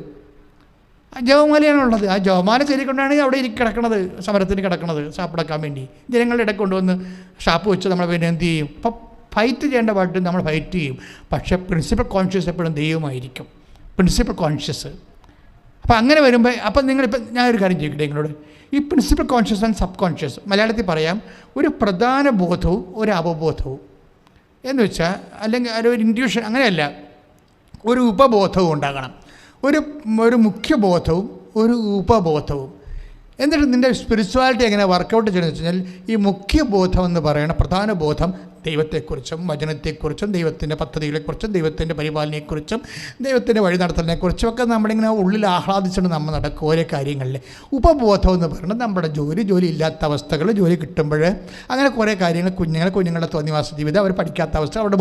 ആ ജവമാല ചെല്ലിക്കൊണ്ടാണ് അവിടെ കിടക്കണത്, സമരത്തിന് കിടക്കണത്, ഷാപ്പിടക്കാൻ വേണ്ടി. ജനങ്ങളുടെ ഇടയ്ക്ക് കൊണ്ടുവന്ന് ഷാപ്പ് വെച്ച് നമ്മൾ പിന്നെ എന്ത് ചെയ്യും? അപ്പം ഫൈറ്റ് ചെയ്യേണ്ട പാട്ട് നമ്മൾ ഫൈറ്റ് ചെയ്യും. പക്ഷേ പ്രിൻസിപ്പൽ കോൺഷ്യസ് എപ്പോഴും ദൈവമായിരിക്കും, പ്രിൻസിപ്പൽ കോൺഷ്യസ്. അപ്പം അങ്ങനെ വരുമ്പോൾ, അപ്പം നിങ്ങളിപ്പോൾ ഞാനൊരു കാര്യം ചോദിക്കട്ടെ നിങ്ങളോട്, ഈ principal conscious and sub conscious, മലയാളത്തിൽ പറയാം, ഒരു പ്രധാന ബോധവും ഒരു അവബോധവും എന്ന് വെച്ചാൽ, അല്ലെങ്കിൽ ഒരു ഇൻഡ്യൂഷൻ, അങ്ങനെയല്ല, ഒരു ഉപബോധവും ഉണ്ടാകണം. ഒരു മുഖ്യബോധവും ഒരു ഉപബോധവും. എന്നിട്ട് നിൻ്റെ സ്പിരിച്വാലിറ്റി എങ്ങനെ വർക്കൗട്ട് ചെയ്യണമെന്ന് വെച്ച് കഴിഞ്ഞാൽ, ഈ മുഖ്യബോധം എന്ന് പറയുന്ന പ്രധാന ബോധം ദൈവത്തെക്കുറിച്ചും വചനത്തെക്കുറിച്ചും ദൈവത്തിൻ്റെ പദ്ധതികളെക്കുറിച്ചും ദൈവത്തിൻ്റെ പരിപാലനയെക്കുറിച്ചും ദൈവത്തിൻ്റെ വഴി നടത്തലിനെക്കുറിച്ചും ഒക്കെ നമ്മളിങ്ങനെ ഉള്ളിൽ ആഹ്ലാദിച്ചുകൊണ്ട് നമ്മൾ നടക്കും ഓരോ കാര്യങ്ങളിൽ. ഉപബോധം എന്ന് പറയുന്നത് നമ്മുടെ ജോലി ഇല്ലാത്ത അവസ്ഥകൾ, ജോലി കിട്ടുമ്പോൾ അങ്ങനെ കുറേ കാര്യങ്ങൾ, കുഞ്ഞുങ്ങളുടെ തോന്നിവാസ ജീവിതം, അവർ പഠിക്കാത്ത അവസ്ഥ, അവരുടെ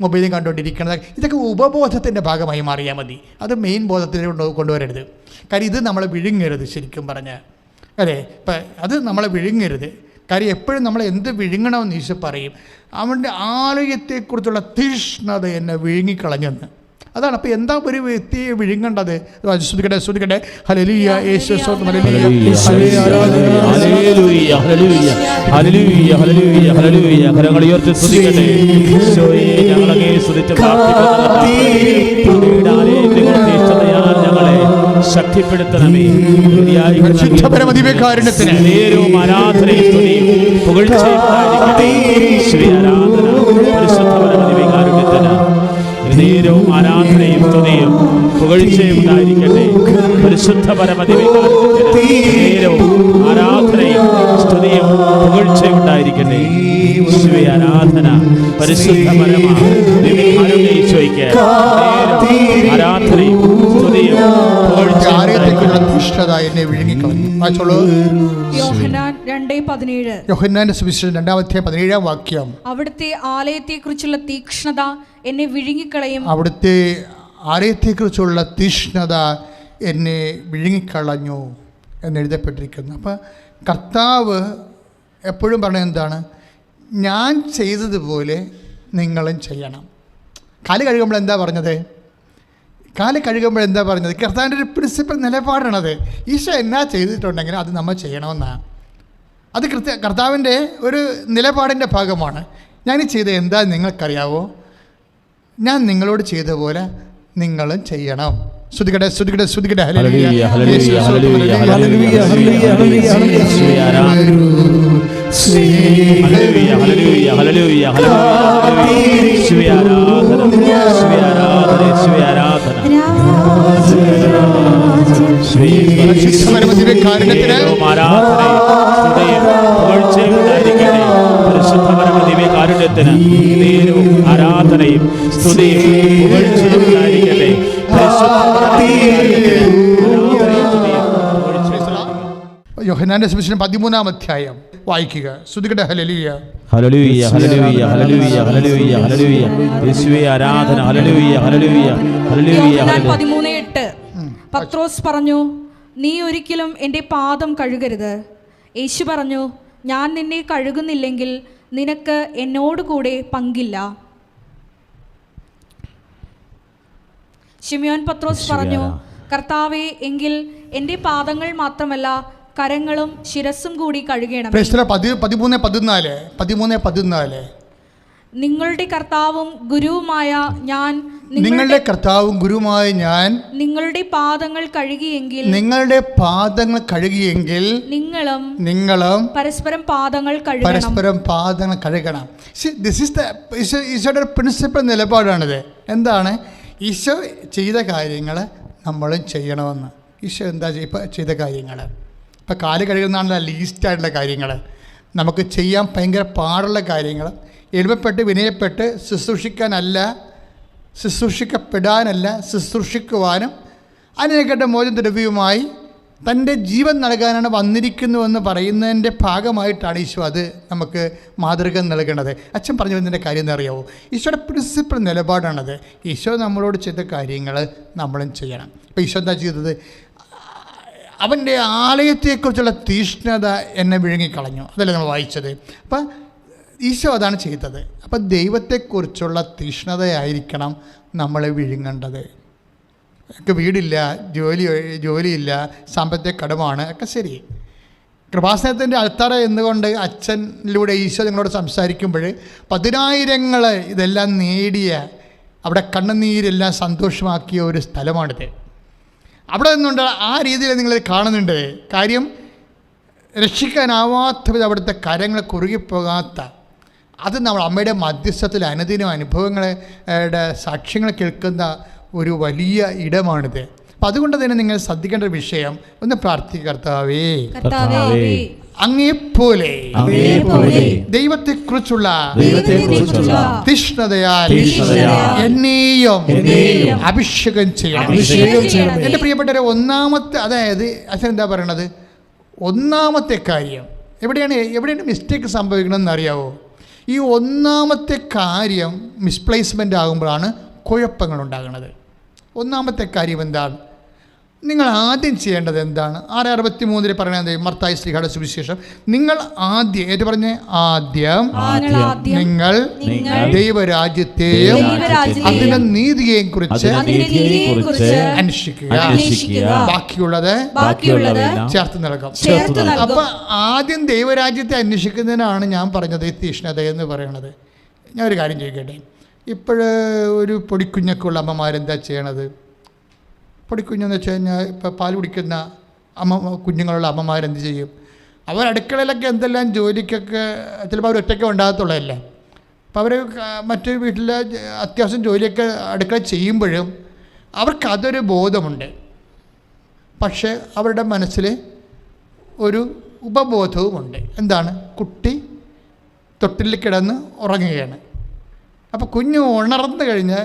മൊബൈലിൽ കണ്ടുകൊണ്ടിരിക്കുന്നത്, ഇതൊക്കെ ഉപബോധത്തിൻ്റെ ഭാഗമായി മാറിയാൽ മതി. അത് മെയിൻ ബോധത്തിൽ കൊണ്ടുവരരുത്. കാര്യം ഇത് നമ്മളെ വിഴുങ്ങരുത്. ശരിക്കും പറഞ്ഞാൽ അല്ലേ, ഇപ്പം അത് നമ്മളെ വിഴുങ്ങരുത്. കാര്യം എപ്പോഴും നമ്മൾ എന്ത് വിഴുങ്ങണമെന്ന് ഈശോ പറയും, അവൻ്റെ ആലയത്തെക്കുറിച്ചുള്ള തീഷ്ണത എന്നെ വിഴുങ്ങിക്കളഞ്ഞെന്ന്. അതാണ്. അപ്പോൾ എന്താ ഒരു വ്യക്തിയെ വിഴുങ്ങേണ്ടത്? ശ്രദ്ധിക്കട്ടെ. ഹല്ലേലൂയ, യേശു സ്തോത്രം, ഹല്ലേലൂയ, ഹല്ലേലൂയ, ഹല്ലേലൂയ, ഹല്ലേലൂയ, ഹല്ലേലൂയ. കരങ്ങൾ ഉയർത്തി സ്തുതിക്കട്ടെ. ഈശോയെ ഞങ്ങളെ സ്തുതിച്ച് ഞങ്ങളെ ശക്തിപ്പെടുത്തണമേ. നേരവും ആരാധനയും സ്തുതിയും പുകഴ്ചയും നേരവും ആരാധനയും സ്തുതിയും പുകഴ്ചയും ഉണ്ടായിരിക്കട്ടെ. പരിശുദ്ധ പരമദിവ്യകാരുണ്യത്തിന് നേരവും ആരാധനയും സ്തുതിയും പുകഴ്ചയും ഉണ്ടായിരിക്കട്ടെ. യേശുവേ ആരാധന, പരിശുദ്ധ പരമ ദിവ്യകാരുണ്യ ഈശോയ്ക്ക് ആരാധനയും സ്തുതിയും പുകഴ്ചയും. യോഹന്നാൻ 2:17. യോഹന്നാന്റെ സുവിശേഷം 2:17 അവിടുത്തെ ആലയത്തെക്കുറിച്ചുള്ള തീക്ഷ്ണത എന്നെ വിഴുങ്ങിക്കളയും. അവിടുത്തെ ആലയത്തെക്കുറിച്ചുള്ള തീക്ഷ്ണത എന്നെ വിഴുങ്ങിക്കളഞ്ഞു എന്നെഴുതപ്പെട്ടിരിക്കുന്നു. അപ്പം കർത്താവ് എപ്പോഴും പറയുന്നത് എന്താണ്? ഞാൻ ചെയ്തതുപോലെ നിങ്ങളും ചെയ്യണം. കാല് കഴുകുമ്പോൾ എന്താ പറഞ്ഞത്? കർത്താവിൻ്റെ ഒരു പ്രിൻസിപ്പൽ നിലപാടാണത്. ഈശോ എന്നാ ചെയ്തിട്ടുണ്ടെങ്കിലും അത് നമ്മൾ ചെയ്യണമെന്നാണ്. അത് കർത്താവിൻ്റെ ഒരു നിലപാടിൻ്റെ ഭാഗമാണ്. ഞാൻ ചെയ്ത എന്താ നിങ്ങൾക്കറിയാവോ? ഞാൻ നിങ്ങളോട് ചെയ്ത പോലെ നിങ്ങളും ചെയ്യണം. സ്തുതിക്കട്ടെ, സ്തുതിക്കട്ടെ, സ്തുതിക്കട്ടെ. ഹല്ലേലൂയ, ഹല്ലേലൂയ, ഹല്ലേലൂയ, ഹല്ലേലൂയ, ഹല്ലേലൂയ, ഹല്ലേലൂയ, ഹല്ലേലൂയ, ഹല്ലേലൂയ, ഹല്ലേലൂയ, യേശുവേ ആരാധന, യേശുവേ ആരാധന, യേശുവേ ആരാധന. ആരാധനയും സ്തുതിയും പുകഴ്ചയും ഉണ്ടായിരിക്കട്ടെ. യോഹന്നാന്റെ സുവിശേഷം 13 വായിക്കുക. സ്തുതിക്കട്ടെ. ഹല്ലേലൂയ, ഹല്ലേലൂയ, ഹല്ലേലൂയ, ഹല്ലേലൂയ, ഹല്ലേലൂയ, ഹല്ലേലൂയ, യേശുവേ ആരാധന. ഹല്ലേലൂയ, ഹല്ലേലൂയ, ഹല്ലേലൂയ. യോഹന്നാൻ 13:8. പത്രോസ് പറഞ്ഞു, നീ ഒരിക്കലും എൻ്റെ പാദം കഴുകരുത്. യേശു പറഞ്ഞു, ഞാൻ നിന്നെ കഴുകുന്നില്ലെങ്കിൽ നിനക്ക് എന്നോട് കൂടെ പങ്കില്ല. ശിമയോൻ പത്രോസ് പറഞ്ഞു, കർത്താവേ, എങ്കിൽ എൻ്റെ പാദങ്ങൾ മാത്രമല്ല കരങ്ങളും ശിരസ്സും കൂടി കഴുകണം. 13:14 നിങ്ങളുടെ കർത്താവും ഗുരുവുമായ ഞാൻ നിങ്ങളുടെ പാദങ്ങൾ കഴുകിയെങ്കിൽ നിങ്ങളും പരസ്പരം പാദങ്ങൾ കഴുകണം. ഈശോയുടെ പ്രിൻസിപ്പൽ നിലപാടാണിത്. എന്താണ്? ഈശോ ചെയ്ത കാര്യങ്ങൾ നമ്മളും ചെയ്യണമെന്ന്. ഈശോ എന്താ ചെയ്ത കാര്യങ്ങൾ? ഇപ്പം കാല് കഴുകുന്നതാണല്ലോ ലീസ്റ്റായിട്ടുള്ള കാര്യങ്ങൾ. നമുക്ക് ചെയ്യാൻ ഭയങ്കര പാടുള്ള കാര്യങ്ങൾ. എളിമപ്പെട്ട് വിനയപ്പെട്ട് ശുശ്രൂഷിക്കപ്പെടാനല്ല, ശുശ്രൂഷിക്കുവാനും അതിനെക്കെട്ട മോചനദ്രവ്യവുമായി തൻ്റെ ജീവൻ നൽകാനാണ് വന്നിരിക്കുന്നുവെന്ന് പറയുന്നതിൻ്റെ ഭാഗമായിട്ടാണ് ഈശോ അത് നമുക്ക് മാതൃക നൽകേണ്ടത്. അച്ഛൻ പറഞ്ഞു വരുന്നതിൻ്റെ കാര്യം എന്നറിയാവോ? ഈശോയുടെ പ്രിൻസിപ്പൽ നിലപാടാണത്. ഈശോ നമ്മളോട് ചെയ്ത കാര്യങ്ങൾ നമ്മളും ചെയ്യണം. ഇപ്പോൾ ഈശോ എന്താ ചെയ്തത്? അവൻ്റെ ആലയത്തെക്കുറിച്ചുള്ള തീഷ്ണത എന്നെ വിഴുങ്ങിക്കളഞ്ഞു. അതല്ലേ നമ്മൾ വായിച്ചത്. അപ്പം ഈശോ അതാണ് ചെയ്തത്. അപ്പം ദൈവത്തെക്കുറിച്ചുള്ള തീഷ്ണതയായിരിക്കണം നമ്മളെ വിഴുങ്ങേണ്ടത്. എനിക്ക് വീടില്ല, ജോലിയില്ല, സാമ്പത്തിക കടമാണ്, ഒക്കെ ശരി. കൃപാസനത്തിൻ്റെ അൾത്താറ എന്നുകൊണ്ട് അച്ഛനിലൂടെ ഈശോ നിങ്ങളോട് സംസാരിക്കുമ്പോൾ 10,000 ഇതെല്ലാം നേടിയ, അവിടെ കണ്ണുനീരെല്ലാം സന്തോഷമാക്കിയ ഒരു സ്ഥലമാണിത്. അവിടെ നിന്നുകൊണ്ട് ആ രീതിയിൽ നിങ്ങൾ കാണുന്നുണ്ട്. കാര്യം രക്ഷിക്കാനാവാത്ത വിധം അവിടുത്തെ കരങ്ങൾ കുറുകിപ്പോകാത്ത, അത് നമ്മൾ അമ്മയുടെ മധ്യസ്ഥത്തിൽ അനുദിനം അനുഭവങ്ങളുടെ സാക്ഷ്യങ്ങൾ കേൾക്കുന്ന ഒരു വലിയ ഇടമാണിത്. അപ്പം അതുകൊണ്ട് തന്നെ നിങ്ങൾ ശ്രദ്ധിക്കേണ്ട ഒരു വിഷയം, ഒന്ന് പ്രാർത്ഥിക്കുക. കർത്താവേ, അങ്ങേപ്പോലെ ദൈവത്തെക്കുറിച്ചുള്ള തീഷ്ണതയാൽ എന്നെയും അഭിഷേകം ചെയ്യണം. എൻ്റെ പ്രിയപ്പെട്ടവരെ, ഒന്നാമത്തെ, അതായത് അച്ഛൻ എന്താ പറയണത്? ഒന്നാമത്തെ കാര്യം എവിടെയാണ് മിസ്റ്റേക്ക് സംഭവിക്കണമെന്ന് അറിയാവോ? ഈ ഒന്നാമത്തെ കാര്യം മിസ്പ്ലേസ്മെൻ്റ് ആകുമ്പോഴാണ് കുഴപ്പങ്ങളുണ്ടാകുന്നത്. ഒന്നാമത്തെ കാര്യം എന്താണ്? നിങ്ങൾ ആദ്യം ചെയ്യേണ്ടത് എന്താണ്? 6:63 പറയുന്നത് മർത്തായി ശ്രീഹയുടെ സുവിശേഷം, നിങ്ങൾ ആദ്യം ഏറ്റു പറഞ്ഞ് ആദ്യം നിങ്ങൾ ദൈവരാജ്യത്തെയും അതിന്റെ നീതിയെയും കുറിച്ച് അന്വേഷിക്കുക, ബാക്കിയുള്ളത് ചേർത്ത് നൽകാം. അപ്പൊ ആദ്യം ദൈവരാജ്യത്തെ അന്വേഷിക്കുന്നതിനാണ് ഞാൻ പറഞ്ഞത് തീഷ്ണത എന്ന് പറയുന്നത്. ഞാൻ ഒരു കാര്യം ചോദിക്കട്ടെ. ഒരു പൊടിക്കുഞ്ഞൊക്കെയുള്ള അമ്മമാരെന്താ ചെയ്യണത്? പൊടിക്കുഞ്ഞെന്ന് വെച്ച് കഴിഞ്ഞാൽ ഇപ്പോൾ പാൽ കുടിക്കുന്ന കുഞ്ഞുങ്ങളുള്ള അമ്മമാരെന്ത് ചെയ്യും? അവർ അടുക്കളയിലൊക്കെ എന്തെല്ലാം ജോലിക്കൊക്കെ ചിലപ്പോൾ അവർ ഒറ്റയ്ക്ക് ഉണ്ടാകത്തുള്ളതല്ല. അപ്പോൾ അവർ മറ്റു വീട്ടിലെ അത്യാവശ്യം ജോലിയൊക്കെ അടുക്കള ചെയ്യുമ്പോഴും അവർക്കതൊരു ബോധമുണ്ട്. പക്ഷേ അവരുടെ മനസ്സിൽ ഒരു ഉപബോധവുമുണ്ട്. എന്താണ്? കുട്ടി തൊട്ടിൽ കിടന്ന് ഉറങ്ങുകയാണ്. അപ്പോൾ കുഞ്ഞ് ഉണർന്നു കഴിഞ്ഞാൽ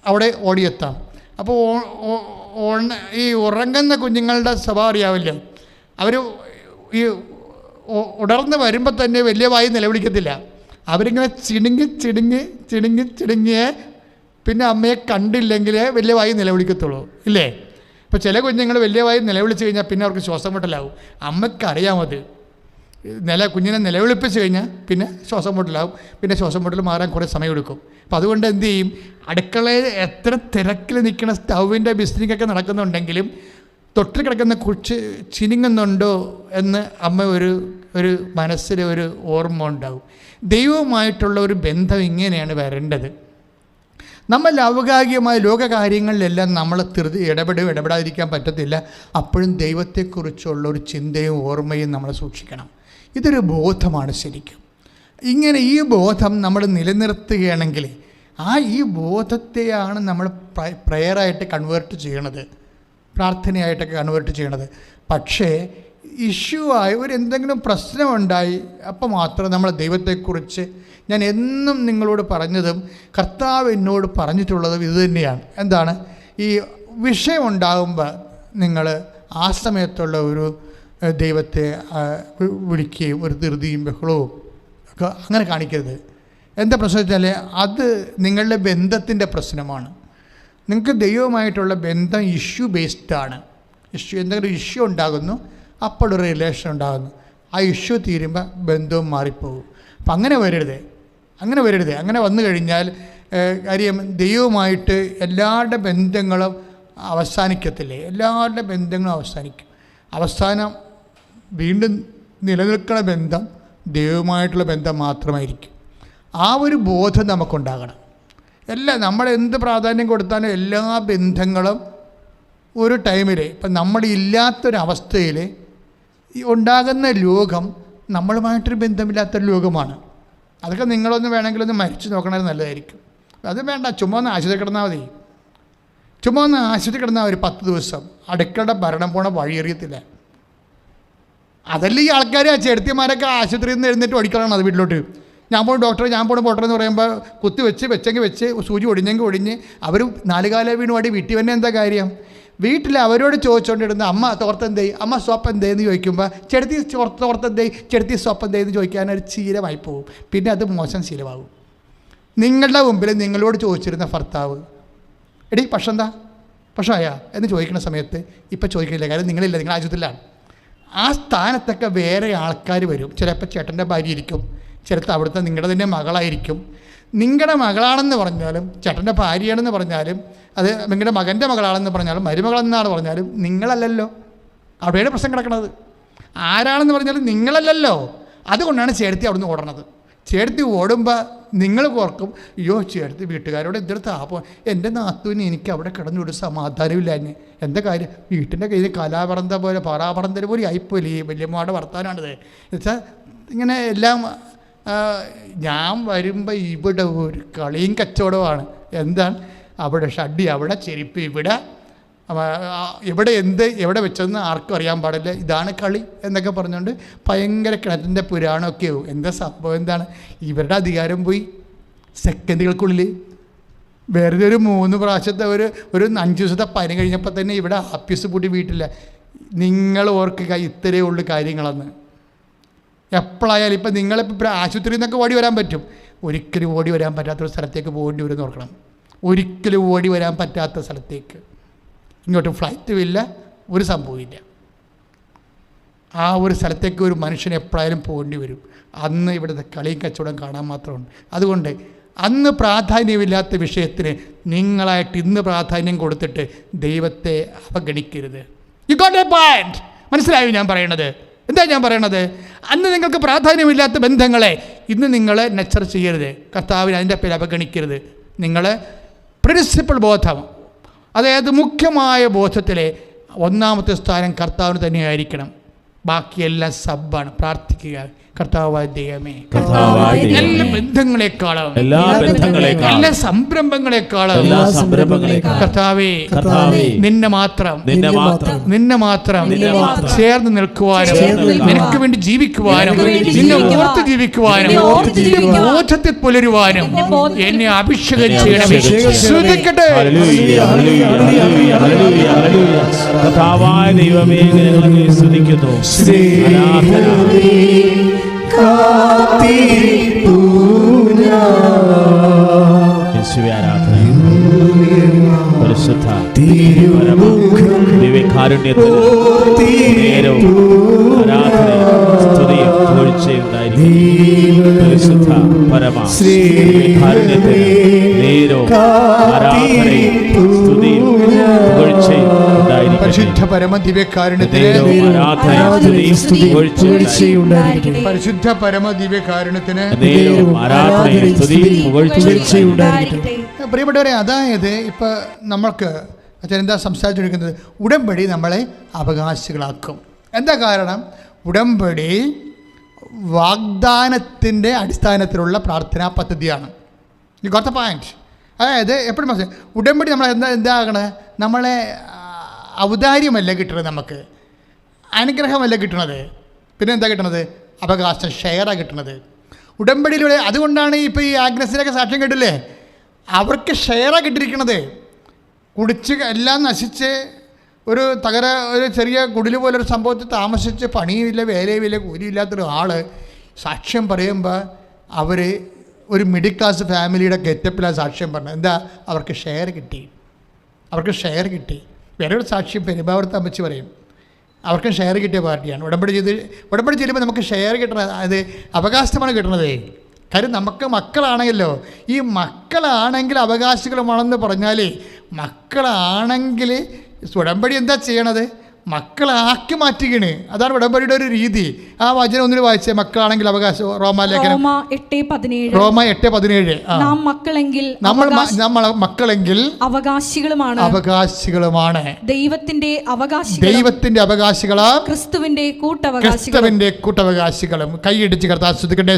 അവിടെ ഓടിയെത്താം. അപ്പോൾ ഈ ഉറങ്ങുന്ന കുഞ്ഞുങ്ങളുടെ സ്വഭാവം അറിയാമല്ലോ. അവർ ഈ ഉടർന്ന് വരുമ്പോൾ തന്നെ വലിയ വായി നിലവിളിക്കത്തില്ല. അവരിങ്ങനെ ചിടുങ്ങിയേ പിന്നെ അമ്മയെ കണ്ടില്ലെങ്കിൽ വലിയ വായി നിലവിളിക്കത്തുള്ളൂ, ഇല്ലേ? ഇപ്പോൾ ചില കുഞ്ഞുങ്ങൾ വലിയ വായി നിലവിളിച്ച് കഴിഞ്ഞാൽ പിന്നെ അവർക്ക് ശ്വാസം മുട്ടലാവും. അമ്മയ്ക്കറിയാമത്. കുഞ്ഞിനെ നിലവിളിപ്പിച്ച് കഴിഞ്ഞാൽ പിന്നെ ശ്വാസം മുട്ടലാവും. പിന്നെ ശ്വാസം മുട്ടൽ മാറാൻ കുറേ സമയമെടുക്കും. അപ്പം അതുകൊണ്ട് എന്ത് ചെയ്യും, അടുക്കളയിൽ എത്ര തിരക്കിൽ നിൽക്കുന്ന സ്റ്റൗവിൻ്റെ ബിസിനസ്സൊക്കെ നടക്കുന്നുണ്ടെങ്കിലും തൊട്ടിൽ കിടക്കുന്ന കുറിച്ച് ചിനുങ്ങുന്നുണ്ടോ എന്ന് അമ്മ ഒരു മനസ്സിൽ ഒരു ഓർമ്മ ഉണ്ടാവും. ദൈവവുമായിട്ടുള്ള ഒരു ബന്ധം ഇങ്ങനെയാണ് വരേണ്ടത്. നമ്മൾ ലൗകികമായ ലോകകാര്യങ്ങളിലെല്ലാം നമ്മൾ ഇടപെടാതിരിക്കാൻ പറ്റത്തില്ല. അപ്പോഴും ദൈവത്തെക്കുറിച്ചുള്ള ഒരു ചിന്തയും ഓർമ്മയും നമ്മൾ സൂക്ഷിക്കണം. ഇതൊരു ബോധമാണ് ശരിക്കും. ഇങ്ങനെ ഈ ബോധം നമ്മൾ നിലനിർത്തുകയാണെങ്കിൽ ഈ ബോധത്തെയാണ് നമ്മൾ പ്രയറായിട്ട് കൺവേർട്ട് ചെയ്യണത്, പ്രാർത്ഥനയായിട്ടൊക്കെ കൺവേർട്ട് ചെയ്യണത്. പക്ഷേ ഇഷ്യൂ ആയി എന്തെങ്കിലും പ്രശ്നമുണ്ടായി അപ്പോൾ മാത്രം നമ്മൾ ദൈവത്തെക്കുറിച്ച്, ഞാൻ എന്നും നിങ്ങളോട് പറഞ്ഞതും കർത്താവ് എന്നോട് പറഞ്ഞിട്ടുള്ളതും ഇത് തന്നെയാണ്. എന്താണ്? ഈ വിഷയം ഉണ്ടാകുമ്പോൾ നിങ്ങൾ ആ സമയത്തുള്ള ഒരു ദൈവത്തെ വിളിക്കുകയും ഒരു ധൃതിയും ബഹളവും ഒക്കെ അങ്ങനെ കാണിക്കരുത്. എന്താ പ്രശ്നം വെച്ചാൽ അത് നിങ്ങളുടെ ബന്ധത്തിൻ്റെ പ്രശ്നമാണ്. നിങ്ങൾക്ക് ദൈവവുമായിട്ടുള്ള ബന്ധം ഇഷ്യൂ ബേസ്ഡാണ്. എന്തെങ്കിലും ഇഷ്യൂ ഉണ്ടാകുന്നു, അപ്പോൾ ഒരു റിലേഷൻ ഉണ്ടാകുന്നു. ആ ഇഷ്യൂ തീരുമ്പോൾ ബന്ധവും മാറിപ്പോകും. അപ്പം അങ്ങനെ വരരുത്. അങ്ങനെ വന്നു കഴിഞ്ഞാൽ കാര്യം ദൈവവുമായിട്ട് എല്ലാവരുടെ ബന്ധങ്ങളും അവസാനിക്കത്തില്ലേ? എല്ലാവരുടെ ബന്ധങ്ങളും അവസാനം വീണ്ടും നിലനിൽക്കുന്ന ബന്ധം ദൈവവുമായിട്ടുള്ള ബന്ധം മാത്രമായിരിക്കും. ആ ഒരു ബോധം നമുക്കുണ്ടാകണം. നമ്മളെന്ത് പ്രാധാന്യം കൊടുത്താലും എല്ലാ ബന്ധങ്ങളും ഒരു ടൈമിൽ ഇപ്പം നമ്മളില്ലാത്തൊരവസ്ഥയിൽ ഉണ്ടാകുന്ന ലോകം നമ്മളുമായിട്ടൊരു ബന്ധമില്ലാത്തൊരു ലോകമാണ്. അതൊക്കെ നിങ്ങളൊന്ന് വേണമെങ്കിലൊന്ന് മരിച്ചു നോക്കണത് നല്ലതായിരിക്കും. അത് വേണ്ട, ചുമ്മാ ഒന്ന് ആശുപത്രി കിടന്നാൽ മതി. 10 ദിവസം അടുക്കളയുടെ ഭരണം പോണ വഴിയറിയത്തില്ല. അതല്ല ഈ ആൾക്കാർ ചെടുത്തിമാരൊക്കെ ആശുപത്രിയിൽ നിന്ന് എഴുന്നേറ്റ് ഓടിക്കളാണ് അത് വീട്ടിലോട്ട്. ഞാൻ പോണ ഡോക്ടർ എന്ന് പറയുമ്പോൾ കുത്തി വെച്ച് സൂചി ഒടിഞ്ഞ് അവർ 4 കാലം വീണ് പാടി വീട്ടിൽ തന്നെ എന്താ കാര്യം? വീട്ടിൽ അവരോട് ചോദിച്ചുകൊണ്ടിരുന്ന അമ്മ തോർത്തെന്തേ, അമ്മ സോപ്പ് എന്തേന്ന് ചോദിക്കുമ്പോൾ ചെടുത്തി സോപ്പ് എന്തേന്ന് ചോദിക്കാനൊരു ശീലമായി പോകും. പിന്നെ അത് മോശം ശീലമാകും. നിങ്ങളുടെ മുമ്പിൽ നിങ്ങളോട് ചോദിച്ചിരുന്ന ഭർത്താവ് എടി പക്ഷായാ എന്ന് ചോദിക്കുന്ന സമയത്ത് ഇപ്പം ചോദിക്കുന്നില്ല, കാര്യം നിങ്ങളില്ല, നിങ്ങൾ ആശുപത്രിയിലാണ്. ആ സ്ഥാനത്തൊക്കെ വേറെ ആൾക്കാർ വരും. ചിലപ്പോൾ ചേട്ടൻ്റെ ഭാര്യ ഇരിക്കും, ചിലപ്പോൾ അവിടുത്തെ നിങ്ങളുടെ തന്നെ മകളായിരിക്കും. നിങ്ങളുടെ മകളാണെന്ന് പറഞ്ഞാലും ചേട്ടൻ്റെ ഭാര്യയാണെന്ന് പറഞ്ഞാലും അത് നിങ്ങളുടെ മകൻ്റെ മകളാണെന്ന് പറഞ്ഞാലും മരുമകളെന്നാണ് പറഞ്ഞാലും നിങ്ങളല്ലല്ലോ. അവിടെയാണ് പ്രശ്നം കിടക്കുന്നത്. ആരാണെന്ന് പറഞ്ഞാലും നിങ്ങളല്ലല്ലോ. അതുകൊണ്ടാണ് ചേർത്തി അവിടുന്ന് ഓടണത്. ചേർത്തി ഓടുമ്പോൾ നിങ്ങൾ ഓർക്കും, അയ്യോ ചേർത്തി വീട്ടുകാരോട് എന്തൊരു താപം, എൻ്റെ നാത്തൂന് എനിക്ക് അവിടെ കിടന്നൊരു സമാധാനമില്ല. എന്താ കാര്യം? വീട്ടിൻ്റെ കയ്യിൽ കലാപറന്ത പോലെ പാറാപറന്തൽ പോലെ ആയിപ്പോയില്ലേ ഈ വല്യമ്മയുടെ വർത്താനാണിത്. എന്നുവെച്ചാൽ ഇങ്ങനെ എല്ലാം ഞാൻ വരുമ്പോൾ ഇവിടെ ഒരു കളിയും കച്ചവടമാണ്. എന്താണ്? അവിടെ ഷഡ്ഡി, അവിടെ ചെരുപ്പ്, ഇവിടെ എവിടെ വെച്ചതെന്ന് ആർക്കും അറിയാൻ പാടില്ല. ഇതാണ് കളി എന്നൊക്കെ പറഞ്ഞുകൊണ്ട് ഭയങ്കര കിണറ്റിൻ്റെ പുരാണമൊക്കെ ആവും. എന്താ സംഭവം? എന്താണ്? ഇവരുടെ അധികാരം പോയി സെക്കൻഡുകൾക്കുള്ളിൽ. വെറുതെ ഒരു 3 പ്രാവശ്യത്തെ ഒരു 5 ദിവസത്തെ പനി കഴിഞ്ഞപ്പോൾ തന്നെ ഇവിടെ ആപ്പീസ് പൂട്ടി വീട്ടില്ല. നിങ്ങൾ ഓർക്കുക ഇത്രയേ ഉള്ളൂ കാര്യങ്ങളെന്ന്. എപ്പോഴായാലും ഇപ്പം നിങ്ങളിപ്പോൾ ആശുപത്രിയിൽ നിന്നൊക്കെ ഓടി വരാൻ പറ്റും, ഒരിക്കലും ഓടി വരാൻ പറ്റാത്തൊരു സ്ഥലത്തേക്ക് പോകേണ്ടി വരുമെന്ന് ഓർക്കണം. ഒരിക്കലും ഓടി വരാൻ പറ്റാത്ത സ്ഥലത്തേക്ക്. ഇങ്ങോട്ട് ഫ്ലൈറ്റും ഇല്ല, ഒരു സംഭവമില്ല. ആ ഒരു സ്ഥലത്തേക്ക് ഒരു മനുഷ്യന് എപ്പോഴായാലും പോകേണ്ടി വരും. അന്ന് ഇവിടുത്തെ കളിയും കച്ചവടം കാണാൻ മാത്രമുണ്ട്. അതുകൊണ്ട് അന്ന് പ്രാധാന്യമില്ലാത്ത വിഷയത്തിന് നിങ്ങളായിട്ട് ഇന്ന് പ്രാധാന്യം കൊടുത്തിട്ട് ദൈവത്തെ അവഗണിക്കരുത്. You got a point. മനസ്സിലായോ ഞാൻ പറയണത്? എന്താ ഞാൻ പറയണത്? അന്ന് നിങ്ങൾക്ക് പ്രാധാന്യമില്ലാത്ത ബന്ധങ്ങളെ ഇന്ന് നിങ്ങൾ നച്ചർ ചെയ്യരുത്. കർത്താവിന് അതിൻ്റെ പേര് അവഗണിക്കരുത്. നിങ്ങൾ പ്രിൻസിപ്പൽ ബോധം, അതായത് മുഖ്യമായ ബോധത്തിലെ 1ാമത്തെ സ്ഥാനം കർത്താവിന് തന്നെയായിരിക്കണം. ബാക്കിയെല്ലാം സബ്ബാണ്. പ്രാർത്ഥിക്കുക, കർത്താവായ ദൈവമേ, കർത്താവായ ദൈവമേ, എല്ലാ ബന്ധങ്ങളെക്കാളും എല്ലാ ബന്ധങ്ങളെക്കാളും എല്ലാ സംരംഭങ്ങളെക്കാളും എല്ലാ സംരംഭങ്ങളെക്കാളും കർത്താവേ, കർത്താവേ, നിന്നെ മാത്രം നിന്നെ മാത്രം നിന്നെ മാത്രം നിന്നെ മാത്രം ചേർന്ന് നിൽക്കുവാനും നിനക്ക് വേണ്ടി ജീവിക്കുവാനും നിനക്ക് വേണ്ടി നിന്നെ ജീവിക്കുവാനും, ഓർത്ത് ജീവിക്കുവാനും നിന്നെ ഓർത്ത് ജീവിക്കുവാനും, ബോധത്തിൽ പുലരുവാനും എന്നെ അഭിഷേകം എന്നെ ചെയ്യണമേ. അഭിഷേകം ചെയ്യണമേ. ശ്രദ്ധിക്കട്ടെ. ഹല്ലേലൂയ, ഹല്ലേലൂയ, ഹല്ലേലൂയ, ഹല്ലേലൂയ, ഹല്ലേലൂയ. കർത്താവായ ദൈവമേ, ഞങ്ങളെ സ്തുതിക്കുന്നു. ആരാധന. യേശുവേ, ആരാധന. പരിശുദ്ധ പരമ ദിവ്യകാരുണ്യത്തിന് നേരവും ആരാധനയും സ്തുതിയും പുകഴ്ചയും ഉണ്ടായിരിക്കട്ടെ. പരിശുദ്ധ പരമ ദിവ്യകാരുണ്യത്തിന് നേരവും ആരാധനയും സ്തുതിയും പുകഴ്ചയും ഉണ്ടായിരിക്കട്ടെ. പരിശുദ്ധ പരമ ദിവ്യകാരുണ്യത്തിന് നേരവും ആരാധനയും സ്തുതിയും പുകഴ്ചയും ഉണ്ടായിരിക്കട്ടെ. പരിശുദ്ധ പരമ ദിവ്യകാരുണ്യത്തിന് നേരവും ആരാധനയും സ്തുതിയും പുകഴ്ചയും ഉണ്ടായിരിക്കട്ടെ. പ്രിയപ്പെട്ടവരെ, അതായത് ഇപ്പം നമ്മൾക്ക് അച്ഛൻ എന്താ സംസാരിച്ചുകൊണ്ടിരിക്കുന്നത്? ഉടമ്പടി നമ്മളെ അവകാശികളാക്കും. എന്താ കാരണം? ഉടമ്പടി വാഗ്ദാനത്തിൻ്റെ അടിസ്ഥാനത്തിലുള്ള പ്രാർത്ഥനാ പദ്ധതിയാണ്. You got the point. അതായത് എപ്പോഴും മനസ്സിലായി, ഉടമ്പടി നമ്മൾ എന്താകണേ? നമ്മളെ ഔദാര്യമല്ല കിട്ടുന്നത്, നമുക്ക് അനുഗ്രഹമല്ല കിട്ടുന്നത്. പിന്നെ എന്താ കിട്ടുന്നത്? അവകാശം, ഷെയറാണ് കിട്ടുന്നത് ഉടമ്പടിയിലൂടെ. അതുകൊണ്ടാണ് ഇപ്പോൾ ഈ ആഗ്നസിനൊക്കെ സാക്ഷ്യം കേട്ടില്ലേ, അവർക്ക് ഷെയറാണ് കിട്ടിയിരിക്കുന്നത്. കുടിച്ച് എല്ലാം നശിച്ച് ഒരു ചെറിയ കുടിൽ പോലൊരു സംഭവത്തിൽ താമസിച്ച് പണിയുമില്ല, വേലയുമില്ല, കൂലിയില്ലാത്തൊരു ആൾ സാക്ഷ്യം പറയുമ്പോൾ അവർ ഒരു മിഡിൽ ക്ലാസ് ഫാമിലിയുടെ ഗെറ്റപ്പിലാണ് സാക്ഷ്യം പറഞ്ഞത്. എന്താ? അവർക്ക് ഷെയർ കിട്ടി. അവർക്ക് ഷെയർ കിട്ടി. വേറൊരു സാക്ഷ്യം പെരുമ്പാവൂരത്ത് അമ്മച്ചി പറയും, അവർക്കും ഷെയർ കിട്ടിയ പാർട്ടിയാണ്. ഉടമ്പടി ചെയ്യുമ്പോൾ നമുക്ക് ഷെയർ കിട്ടണത്, അത് അവകാശമാണ് കിട്ടണത്. കാര്യം നമുക്ക് മക്കളാണെങ്കിലോ, ഈ മക്കളാണെങ്കിൽ അവകാശികളുമാണെന്ന് പറഞ്ഞാൽ, മക്കളാണെങ്കിൽ ഉടമ്പടി എന്താ ചെയ്യണത്? മക്കളാക്കി മാറ്റുകയാണ്. അതാണ് ഉടമ്പടിയുടെ ഒരു രീതി. ആ വചനം ഒന്നിന് വായിച്ചേ, മക്കളാണെങ്കിൽ അവകാശം. റോമാലേഖനം 8:17. നാം മക്കളെങ്കിൽ നമ്മൾ മക്കളെങ്കിൽ അവകാശികളുമാണ്. ദൈവത്തിന്റെ അവകാശികളാ, ക്രിസ്തുവിന്റെ കൂട്ടവകാശികളും. കൈയിടിച്ച് കർത്താവ് സ്തുതിക്കട്ടെ.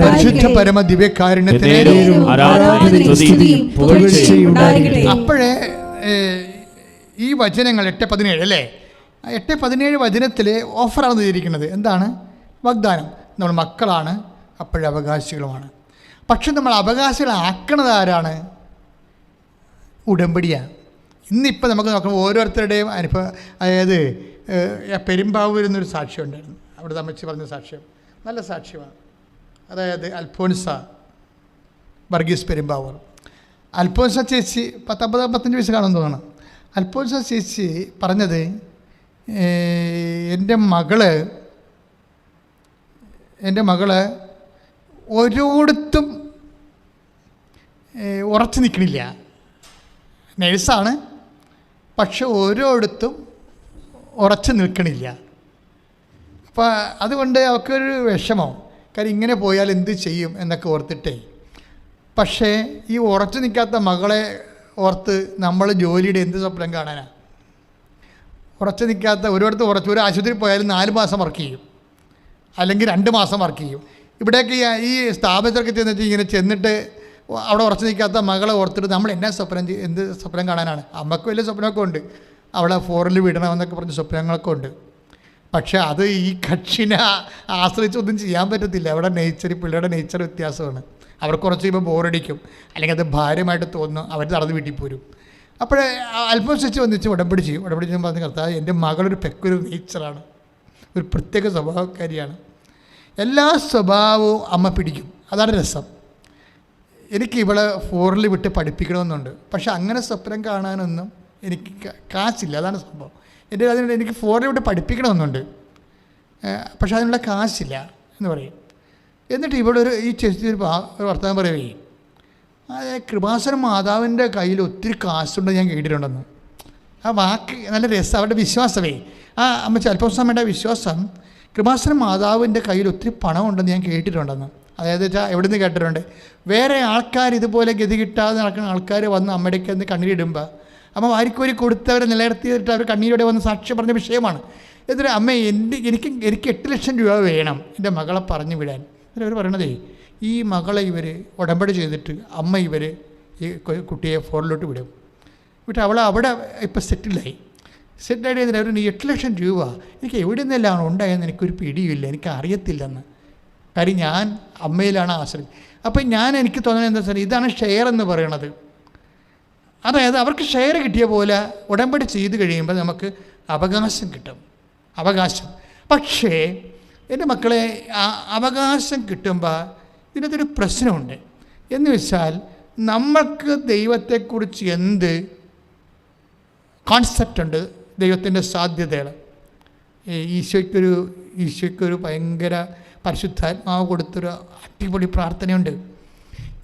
പരിശുദ്ധ പരമ ദിവ്യകാരുണ്യത്തിന് അപ്പോഴേ ഈ വചനങ്ങൾ 8:17 അല്ലേ? 8:17 വചനത്തിൽ ഓഫറാണ് ചെയ്തിരിക്കുന്നത്. എന്താണ്? വാഗ്ദാനം. നമ്മൾ മക്കളാണ്, അപ്പോഴവകാശികളുമാണ്. പക്ഷെ നമ്മൾ അവകാശികളാക്കണത് ആരാണ്? ഉടമ്പടിയാണ്. ഇന്നിപ്പോൾ നമുക്ക് നോക്കുമ്പോൾ ഓരോരുത്തരുടെയും അനുഭവം. അതായത് പെരുമ്പാവൂരിൽ നിന്നൊരു സാക്ഷ്യം ഉണ്ടായിരുന്നു. അവിടെ അമ്മച്ചി പറഞ്ഞ സാക്ഷ്യം നല്ല സാക്ഷ്യമാണ്. അതായത് അൽഫോൻസ വർഗീസ് പെരുമ്പാവൂർ. അൽഫോൻസ ചേച്ചി 19-55 വയസ്സ് കാണുമെന്ന് തോന്നണം. അൽഫോൻസ ചേച്ചി പറഞ്ഞത്, എൻ്റെ മകള് ഓരോടത്തും ഉറച്ചു നിൽക്കണില്ല. നേഴ്സാണ്, പക്ഷെ ഓരോടത്തും ഉറച്ചു നിൽക്കണില്ല. അപ്പോൾ അതുകൊണ്ട് അവൾക്കൊരു വിഷമം. കാര്യം ഇങ്ങനെ പോയാൽ എന്ത് ചെയ്യും എന്നൊക്കെ ഓർത്തിട്ടേ. പക്ഷേ ഈ ഉറച്ചു നിൽക്കാത്ത മകളെ ഓർത്ത് നമ്മൾ ജോലിയുടെ എന്ത് സ്വപ്നം കാണാനാണ്? ഉറച്ചു നിൽക്കാത്ത ഒരിടത്ത് ഒരു ആശുപത്രി പോയാലും 4 മാസം വർക്ക് ചെയ്യും, അല്ലെങ്കിൽ 2 മാസം വർക്ക് ചെയ്യും. ഇവിടെയൊക്കെ ഈ സ്ഥാപനത്തിലൊക്കെ ചെന്നിട്ട് അവിടെ ഉറച്ചു നിൽക്കാത്ത മകളെ ഓർത്തിട്ട് നമ്മൾ എന്ത് സ്വപ്നം കാണാനാണ്? അമ്മക്ക് വലിയ സ്വപ്നമൊക്കെ ഉണ്ട്, അവളെ ഫോറിൽ വിടണമെന്നൊക്കെ പറഞ്ഞ സ്വപ്നങ്ങളൊക്കെ ഉണ്ട്. പക്ഷേ അത് ഈ കക്ഷിനെ ആശ്രയിച്ചൊന്നും ചെയ്യാൻ പറ്റത്തില്ല. അവിടെ പിള്ളേരുടെ നേച്ചർ വ്യത്യാസമാണ്. അവർക്ക് കുറച്ച് കഴിയുമ്പോൾ ബോറടിക്കും, അല്ലെങ്കിൽ അത് ഭാരമായിട്ട് തോന്നും, അവർ നടന്ന് വീട്ടിൽ പോരും. അപ്പോഴേ അൽഫോൻസ് ചേച്ചി വന്നിച്ച് ഉടമ്പടി ചെയ്യും. ഉടമ്പടി ചെയ്യുമ്പോൾ പറഞ്ഞ്, കർത്താവ്, എൻ്റെ മകളൊരു പെക്കൊരു നേച്ചറാണ്, ഒരു പ്രത്യേക സ്വഭാവക്കാരിയാണ്. എല്ലാ സ്വഭാവവും അമ്മ പിടിക്കും. അതാണ് രസം. എനിക്ക് ഇവളെ ഫോറിൽ വിട്ട് പഠിപ്പിക്കണമെന്നുണ്ട്, പക്ഷെ അങ്ങനെ സ്വപ്നം കാണാനൊന്നും എനിക്ക് കാശില്ല. അതാണ് സംഭവം. അതിനുണ്ട് എനിക്ക് ഫോറിൽ വിട്ട് പഠിപ്പിക്കണമെന്നുണ്ട്, പക്ഷെ അതിനുള്ള കാശില്ല എന്ന് പറയും. എന്നിട്ട് ഇവിടെ ഈ ചേച്ചി ഒരു വർത്തമാനം പറയുകയെ, കൃപാസന മാതാവിൻ്റെ കയ്യിൽ ഒത്തിരി കാശുണ്ടെന്ന് ഞാൻ കേട്ടിട്ടുണ്ടെന്ന്. ആ വാക്ക് നല്ല രസം, അവരുടെ വിശ്വാസമേ. ആ അമ്മ അൽഫോൻസാമ്മയുടെ വിശ്വാസം കൃപാസന മാതാവിൻ്റെ കയ്യിൽ ഒത്തിരി പണമുണ്ടെന്ന് ഞാൻ കേട്ടിട്ടുണ്ടെന്ന്. അതായത് എവിടെ നിന്ന് കേട്ടിട്ടുണ്ട്, വേറെ ആൾക്കാർ ഇതുപോലെ ഗതി കിട്ടാതെ നടക്കുന്ന ആൾക്കാർ വന്ന് അമ്മയുടെക്ക് ഒന്ന് കണ്ണീരിടുമ്പോൾ അമ്മ വാരിക്കോരി കൊടുത്തവരെ നിലനിർത്തിയിട്ട് അവർ കണ്ണീരോടെ വന്ന് സാക്ഷി പറഞ്ഞ വിഷയമാണ്. എന്നിട്ട് അമ്മ എനിക്ക് 8 ലക്ഷം രൂപ വേണം എൻ്റെ മകളെ പറഞ്ഞു വിടാൻ. എന്നിട്ട് അവർ പറയണതേ, ഈ മകളെ ഇവർ ഉടമ്പടി ചെയ്തിട്ട് അമ്മ ഇവർ ഈ കുട്ടിയെ ഫോറിലോട്ട് വിടും. വിട്ട് അവൾ അവിടെ ഇപ്പോൾ സെറ്റിലായി ചെയ്തിട്ട് അവർ 8 ലക്ഷം രൂപ എനിക്ക് എവിടെ നിന്നെല്ലാം ഉണ്ടായെന്ന് എനിക്കൊരു പിടിയില്ല, എനിക്ക് അറിയത്തില്ലെന്ന്. കാര്യം ഞാൻ അമ്മയിലാണ് ആശ്രയം. അപ്പം എനിക്ക് തോന്നുന്നത് എന്താ വെച്ചാൽ ഇതാണ് ഷെയർ എന്ന് പറയണത്. അതായത് അവർക്ക് ഷെയർ കിട്ടിയ പോലെ ഉടമ്പടി ചെയ്ത് കഴിയുമ്പോൾ നമുക്ക് അവകാശം കിട്ടും, അവകാശം. പക്ഷേ എൻ്റെ മക്കളെ, ആ അവകാശം കിട്ടുമ്പോൾ ഇതിനകത്തൊരു പ്രശ്നമുണ്ട്. എന്ന് വെച്ചാൽ നമ്മൾക്ക് ദൈവത്തെക്കുറിച്ച് എന്ത് കോൺസെപ്റ്റ് ഉണ്ട്, ദൈവത്തിൻ്റെ സാധ്യതകൾ. ഈശോയ്ക്കൊരു ഭയങ്കര പരിശുദ്ധാത്മാവ് കൊടുത്തൊരു അടിപൊളി പ്രാർത്ഥനയുണ്ട്.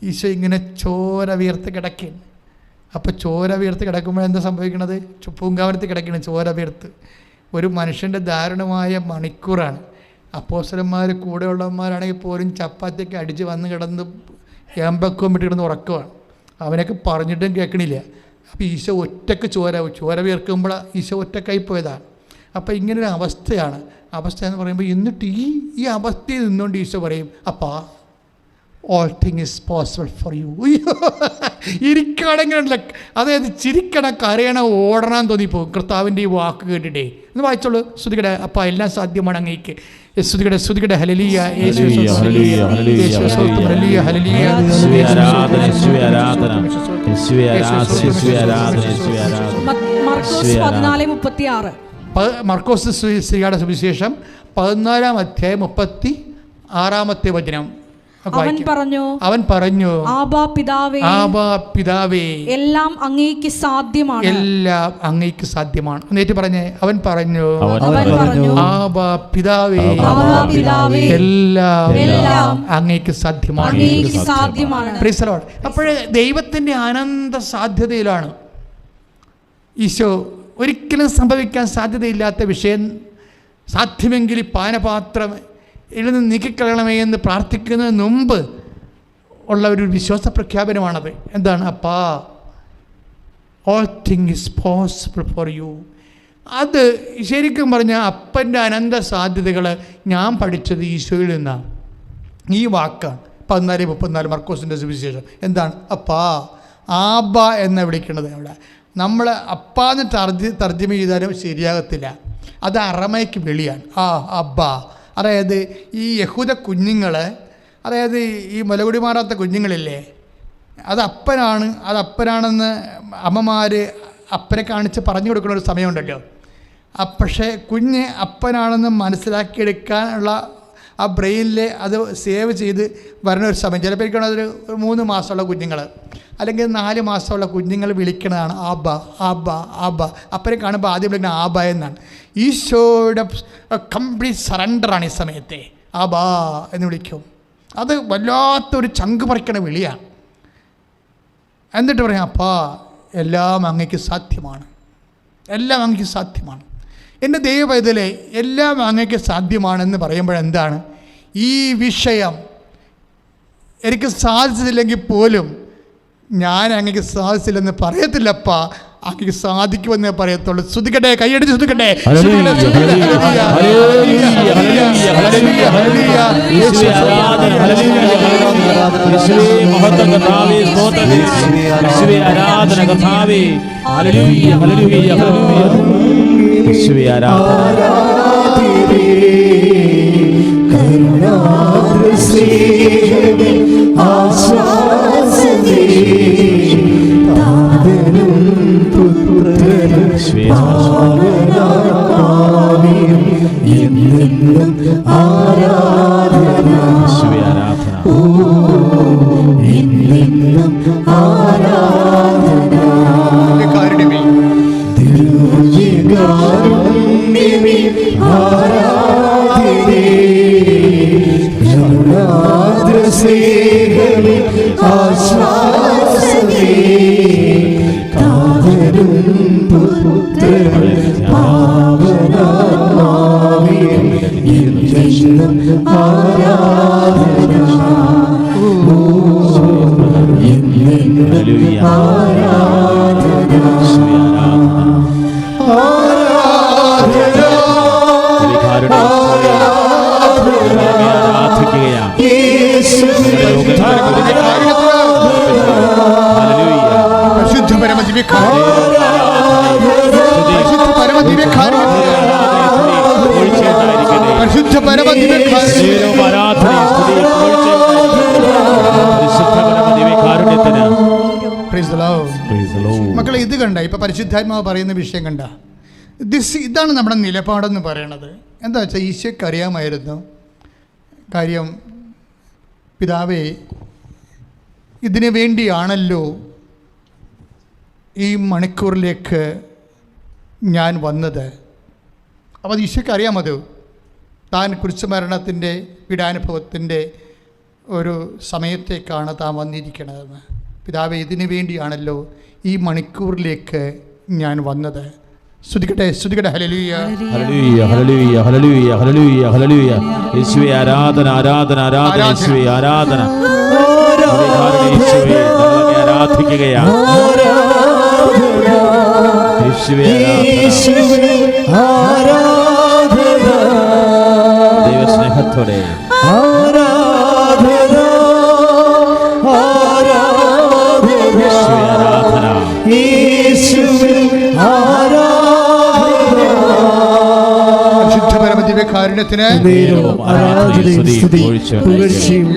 ഈശോ ഇങ്ങനെ ചോര വീർത്ത് കിടക്കുകയാണ്. അപ്പോൾ ചോര വീർത്ത് കിടക്കുമ്പോൾ എന്താ സംഭവിക്കണത്? പൂങ്കാവനത്ത് കിടക്കണം ചോര വീർത്ത്. ഒരു മനുഷ്യൻ്റെ ദാരുണമായ മണിക്കൂറാണ്. അപ്പോസ്തലന്മാർ കൂടെയുള്ളവന്മാരാണെങ്കിൽ പോലും ചപ്പാത്തിയൊക്കെ അടിച്ച് വന്ന് കിടന്ന് ഏമ്പക്കവും വിട്ട് കിടന്ന് ഉറക്കമാണ്. അവനൊക്കെ പറഞ്ഞിട്ടും കേൾക്കണില്ല. അപ്പോൾ ഈശോ ഒറ്റക്ക് ചോര വീർക്കുമ്പോൾ ഈശോ ഒറ്റക്കായി പോയതാണ്. അപ്പോൾ ഇങ്ങനൊരു അവസ്ഥയാണ്. അവസ്ഥ എന്ന് പറയുമ്പോൾ എന്നിട്ട് ഈ അവസ്ഥയിൽ നിന്നുകൊണ്ട് ഈശോ പറയും, അപ്പാ all thing is possible for you. ഇരിക്കണമെങ്കിലല്ല, അതായത് ചിരിക്കണം, കരയണം, ഓടണം തോന്നിപ്പോകും കർത്താവിൻ്റെ ഈ വാക്ക് കേട്ടിട്ടേ. എന്ന് വായിച്ചോളൂ. ശ്രുതികടെ അപ്പാ എല്ലാം സാധ്യമാണ് അങ്ങേക്ക്. ശ്രുതികടെ ഹല്ലേലൂയ, മർക്കോസ് ശ്രീയുടെ സുവിശേഷം 14-ാം അധ്യായം 36-ാമത്തെ വചനം. അവൻ പറഞ്ഞു, ആബാ പിതാവേ, എല്ലാം അങ്ങേക്ക് സാധ്യമാണ്, എല്ലാം അങ്ങേക്ക് സാധ്യമാണ്. എന്നേറ്റ് പറഞ്ഞേ, അവൻ പറഞ്ഞു, ആബാ പിതാവേ, എല്ലാം അങ്ങേക്ക് സാധ്യമാണ്. Price the Lord. അപ്പോഴേ ദൈവത്തിൻ്റെ അനന്ത സാധ്യതയിലാണ് ഈശോ. ഒരിക്കലും സംഭവിക്കാൻ സാധ്യതയില്ലാത്ത വിഷയം സാധ്യമെങ്കിൽ പാനപാത്രം ഇതിൽ നിന്ന് നീക്കിക്കളയണമേ എന്ന് പ്രാർത്ഥിക്കുന്നതിന് മുമ്പ് ഉള്ള ഒരു വിശ്വാസ പ്രഖ്യാപനമാണത്. എന്താണ്? അപ്പാ all thing is possible for U. അത് ശരിക്കും പറഞ്ഞാൽ അപ്പൻ്റെ അനന്ത സാധ്യതകൾ ഞാൻ പഠിച്ചത് ഈശോയിൽ നിന്നാണ്. ഈ വാക്കാണ് 14:34 മർക്കോസിൻ്റെ സുവിശേഷം. എന്താണ്? അപ്പാ, ആബ എന്ന് വിളിക്കുന്നത്. അവിടെ നമ്മൾ അപ്പാന്ന് തർജ്ജമ ചെയ്താലും ശരിയാകത്തില്ല. അത് അറമയ്ക്ക് വെളിയാണ്. അബ്ബ. അതായത് ഈ യഹൂദ കുഞ്ഞുങ്ങൾ, അതായത് ഈ മുലകുടി മാറാത്ത കുഞ്ഞുങ്ങളില്ലേ, അത് അപ്പനാണെന്ന് അമ്മമാർ അപ്പനെ കാണിച്ച് പറഞ്ഞു കൊടുക്കുന്ന ഒരു സമയമുണ്ടല്ലോ. പക്ഷേ കുഞ്ഞ് അപ്പനാണെന്ന് മനസ്സിലാക്കിയെടുക്കാനുള്ള ആ ബ്രെയിനിൽ അത് സേവ് ചെയ്ത് വരുന്ന ഒരു സമയം. ചിലപ്പോൾ അതൊരു 3 മാസമുള്ള കുഞ്ഞുങ്ങൾ അല്ലെങ്കിൽ 4 മാസമുള്ള കുഞ്ഞുങ്ങൾ വിളിക്കുന്നതാണ് ആബ ആബ ആബ. അപ്പനെ കാണുമ്പോൾ ആദ്യം വിളിക്കുന്ന ആബ എന്നാണ്. ഈശോയുടെ കംപ്ലീറ്റ് സറണ്ടറാണ് ഈ സമയത്തെ. ആബാ എന്ന് വിളിക്കും. അത് വല്ലാത്തൊരു ചങ്ക് പറിക്കണ വിളിയാണ്. എന്നിട്ട് പറയാം, അപ്പാ എല്ലാം അങ്ങേക്ക് സാധ്യമാണ്, എല്ലാം അങ്ങേക്ക് സാധ്യമാണ്. എൻ്റെ ദൈവപൈതലേ, എല്ലാം അങ്ങേക്ക് സാധ്യമാണെന്ന് പറയുമ്പോഴെന്താണ്? ഈ വിഷയം എനിക്ക് സാധിച്ചില്ലെങ്കിൽ പോലും ഞാൻ അങ്ങേക്ക് സാധിച്ചില്ലെന്ന് പറയത്തില്ലപ്പാ, അങ്ങേക്ക് സാധിക്കുമെന്നേ പറയത്തുള്ളൂ. ശ്രുതിക്കട്ടെ, കൈയടിച്ച് ശ്രുതിക്കട്ടെ. ആശ്വാസ കരുണയുടെ ഈശോയെ ഞങ്ങളങ്ങേ ആരാധിക്കുകയാണ്. ഹല്ലേലൂയ. പരിശുദ്ധ പരമദിവ്യകാരുണ്യം, പരിശുദ്ധ പരമദിവ്യകാരുണ്യം, പരിശുദ്ധ പരമദിവ്യകാരുണ്യം. Praise the Lord. മക്കളെ, ഇത് കണ്ട ഇപ്പൊ പരിശുദ്ധാത്മാവ് പറയുന്ന വിഷയം കണ്ട, ഇതാണ് നമ്മുടെ നിലപാടെന്ന് പറയണത്. എന്താ വെച്ചാൽ ഈശോയ്ക്ക് അറിയാമായിരുന്നു കാര്യം, പിതാവേ ഇതിനു വേണ്ടിയാണല്ലോ ഈ മണിക്കൂറിലേക്ക് ഞാൻ വന്നത്. അപ്പോൾ അത് ഈശോയ്ക്ക് അറിയാമത് താൻ കുരിശുമരണത്തിൻ്റെ പീഡാനുഭവത്തിൻ്റെ ഒരു സമയത്തേക്കാണ് താൻ വന്നിരിക്കണതെന്ന്. പിതാവേ ഇതിനു വേണ്ടിയാണല്ലോ ഈ മണിക്കൂറിലേക്ക് ഞാൻ വന്നത്. സ്തുതിക്കട്ടെ, സ്തുതിക്കട്ടെ. ഹല്ലേലൂയ, ഹല്ലേലൂയ, ഹല്ലേലൂയ, ഹല്ലേലൂയ, ഹല്ലേലൂയ, ഹല്ലേലൂയ. യേശുവേ ആരാധന, ആരാധന, ആരാധന. യേശുവേ ആരാധന, യേശുവേ ഞങ്ങളങ്ങേ ആരാധിക്കുകയാണ്. യേശുവേ ആരാധന, ദൈവസ്നേഹത്തോടെ കാരുണ്യത്തിന്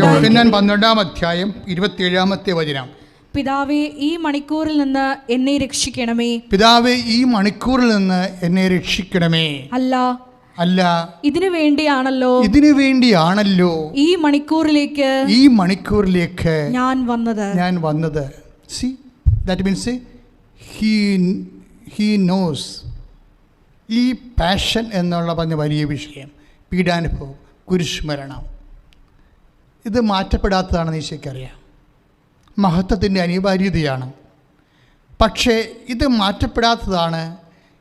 യോഹന്നാൻ 12-ാം അധ്യായം 27-ാമത്തെ വചനം. പിതാവേ ഈ മണിക്കൂറിൽ നിന്ന് എന്നെ രക്ഷിക്കണമേ. പിതാവേ ഈ മണിക്കൂറിൽ നിന്ന് എന്നെ രക്ഷിക്കണമേ. അല്ല അല്ല ഇതിനു വേണ്ടിയാണല്ലോ ഈ മണിക്കൂറിലേക്ക് ഞാൻ വന്നത്. See, that means he knows. ഈ പാഷൻ എന്നുള്ള പറഞ്ഞ വലിയ വിഷയം, പീഡാനുഭവം, കുരിശുമരണം, ഇത് മാറ്റപ്പെടാത്തതാണെന്ന് ഈശോയ്ക്കറിയാം. മഹത്വത്തിൻ്റെ അനിവാര്യതയാണ്. പക്ഷേ ഇത് മാറ്റപ്പെടാത്തതാണ്.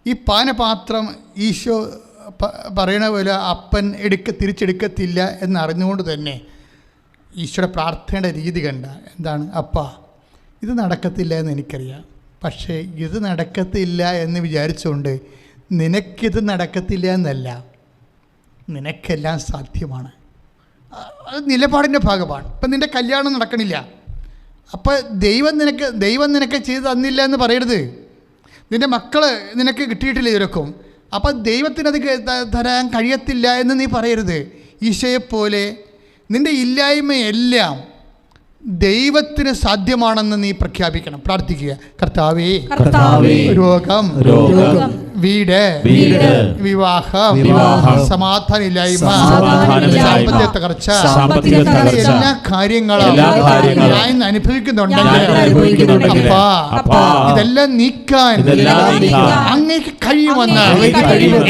ഈ പാനപാത്രം ഈശോ പറയണ പോലെ അപ്പൻ തിരിച്ചെടുക്കത്തില്ല എന്നറിഞ്ഞുകൊണ്ട് തന്നെ ഈശോയുടെ പ്രാർത്ഥനയുടെ രീതി കണ്ട എന്താണ്, അപ്പാ ഇത് നടക്കത്തില്ല എന്ന് എനിക്കറിയാം, പക്ഷേ ഇത് നടക്കത്തില്ല എന്ന് വിചാരിച്ചുകൊണ്ട് നിനക്കിത് നടക്കത്തില്ല എന്നല്ല, നിനക്കെല്ലാം സാധ്യമാണ്. അത് നിലപാടിൻ്റെ ഭാഗമാണ്. ഇപ്പം നിൻ്റെ കല്യാണം നടക്കണില്ല, അപ്പോൾ ദൈവം നിനക്ക് ചെയ്ത് തന്നില്ല എന്ന് പറയരുത്. നിൻ്റെ മക്കൾ നിനക്ക് കിട്ടിയിട്ടില്ല ഇവരൊക്കെ, അപ്പോൾ ദൈവത്തിനത് തരാൻ കഴിയത്തില്ല എന്ന് നീ പറയരുത്. ഈശോയെപ്പോലെ നിൻ്റെ ഇല്ലായ്മയെല്ലാം ദൈവത്തിന് സാധ്യമാണെന്ന് നീ പ്രഖ്യാപിക്കണം. പ്രാർത്ഥിക്കുക, കർത്താവേ രോഗം, വീട്, വിവാഹം, സമാധാനമില്ലായ്മ, സാമ്പത്തിക തകർച്ച, എല്ലാ കാര്യങ്ങളും ഞാൻ അനുഭവിക്കുന്നുണ്ടെങ്കിൽ അപ്പാ ഇതെല്ലാം നീക്കാൻ അങ്ങേക്ക് കഴിയുമെന്ന്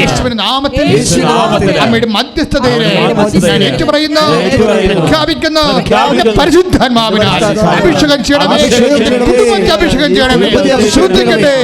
യേശുവിന്റെ നാമത്തിൽ അമ്മയുടെ മധ്യസ്ഥതയിൽ ഞാൻ ഏറ്റുപറയുന്നു, പ്രഖ്യാപിക്കുന്നു. പരിശുദ്ധാത്മാവിനാൽ അഭിഷേകം ചെയ്യണമേ, കുടുംബത്തെ അഭിഷേകം ചെയ്യണമേ. ശ്രദ്ധിക്കട്ടെ.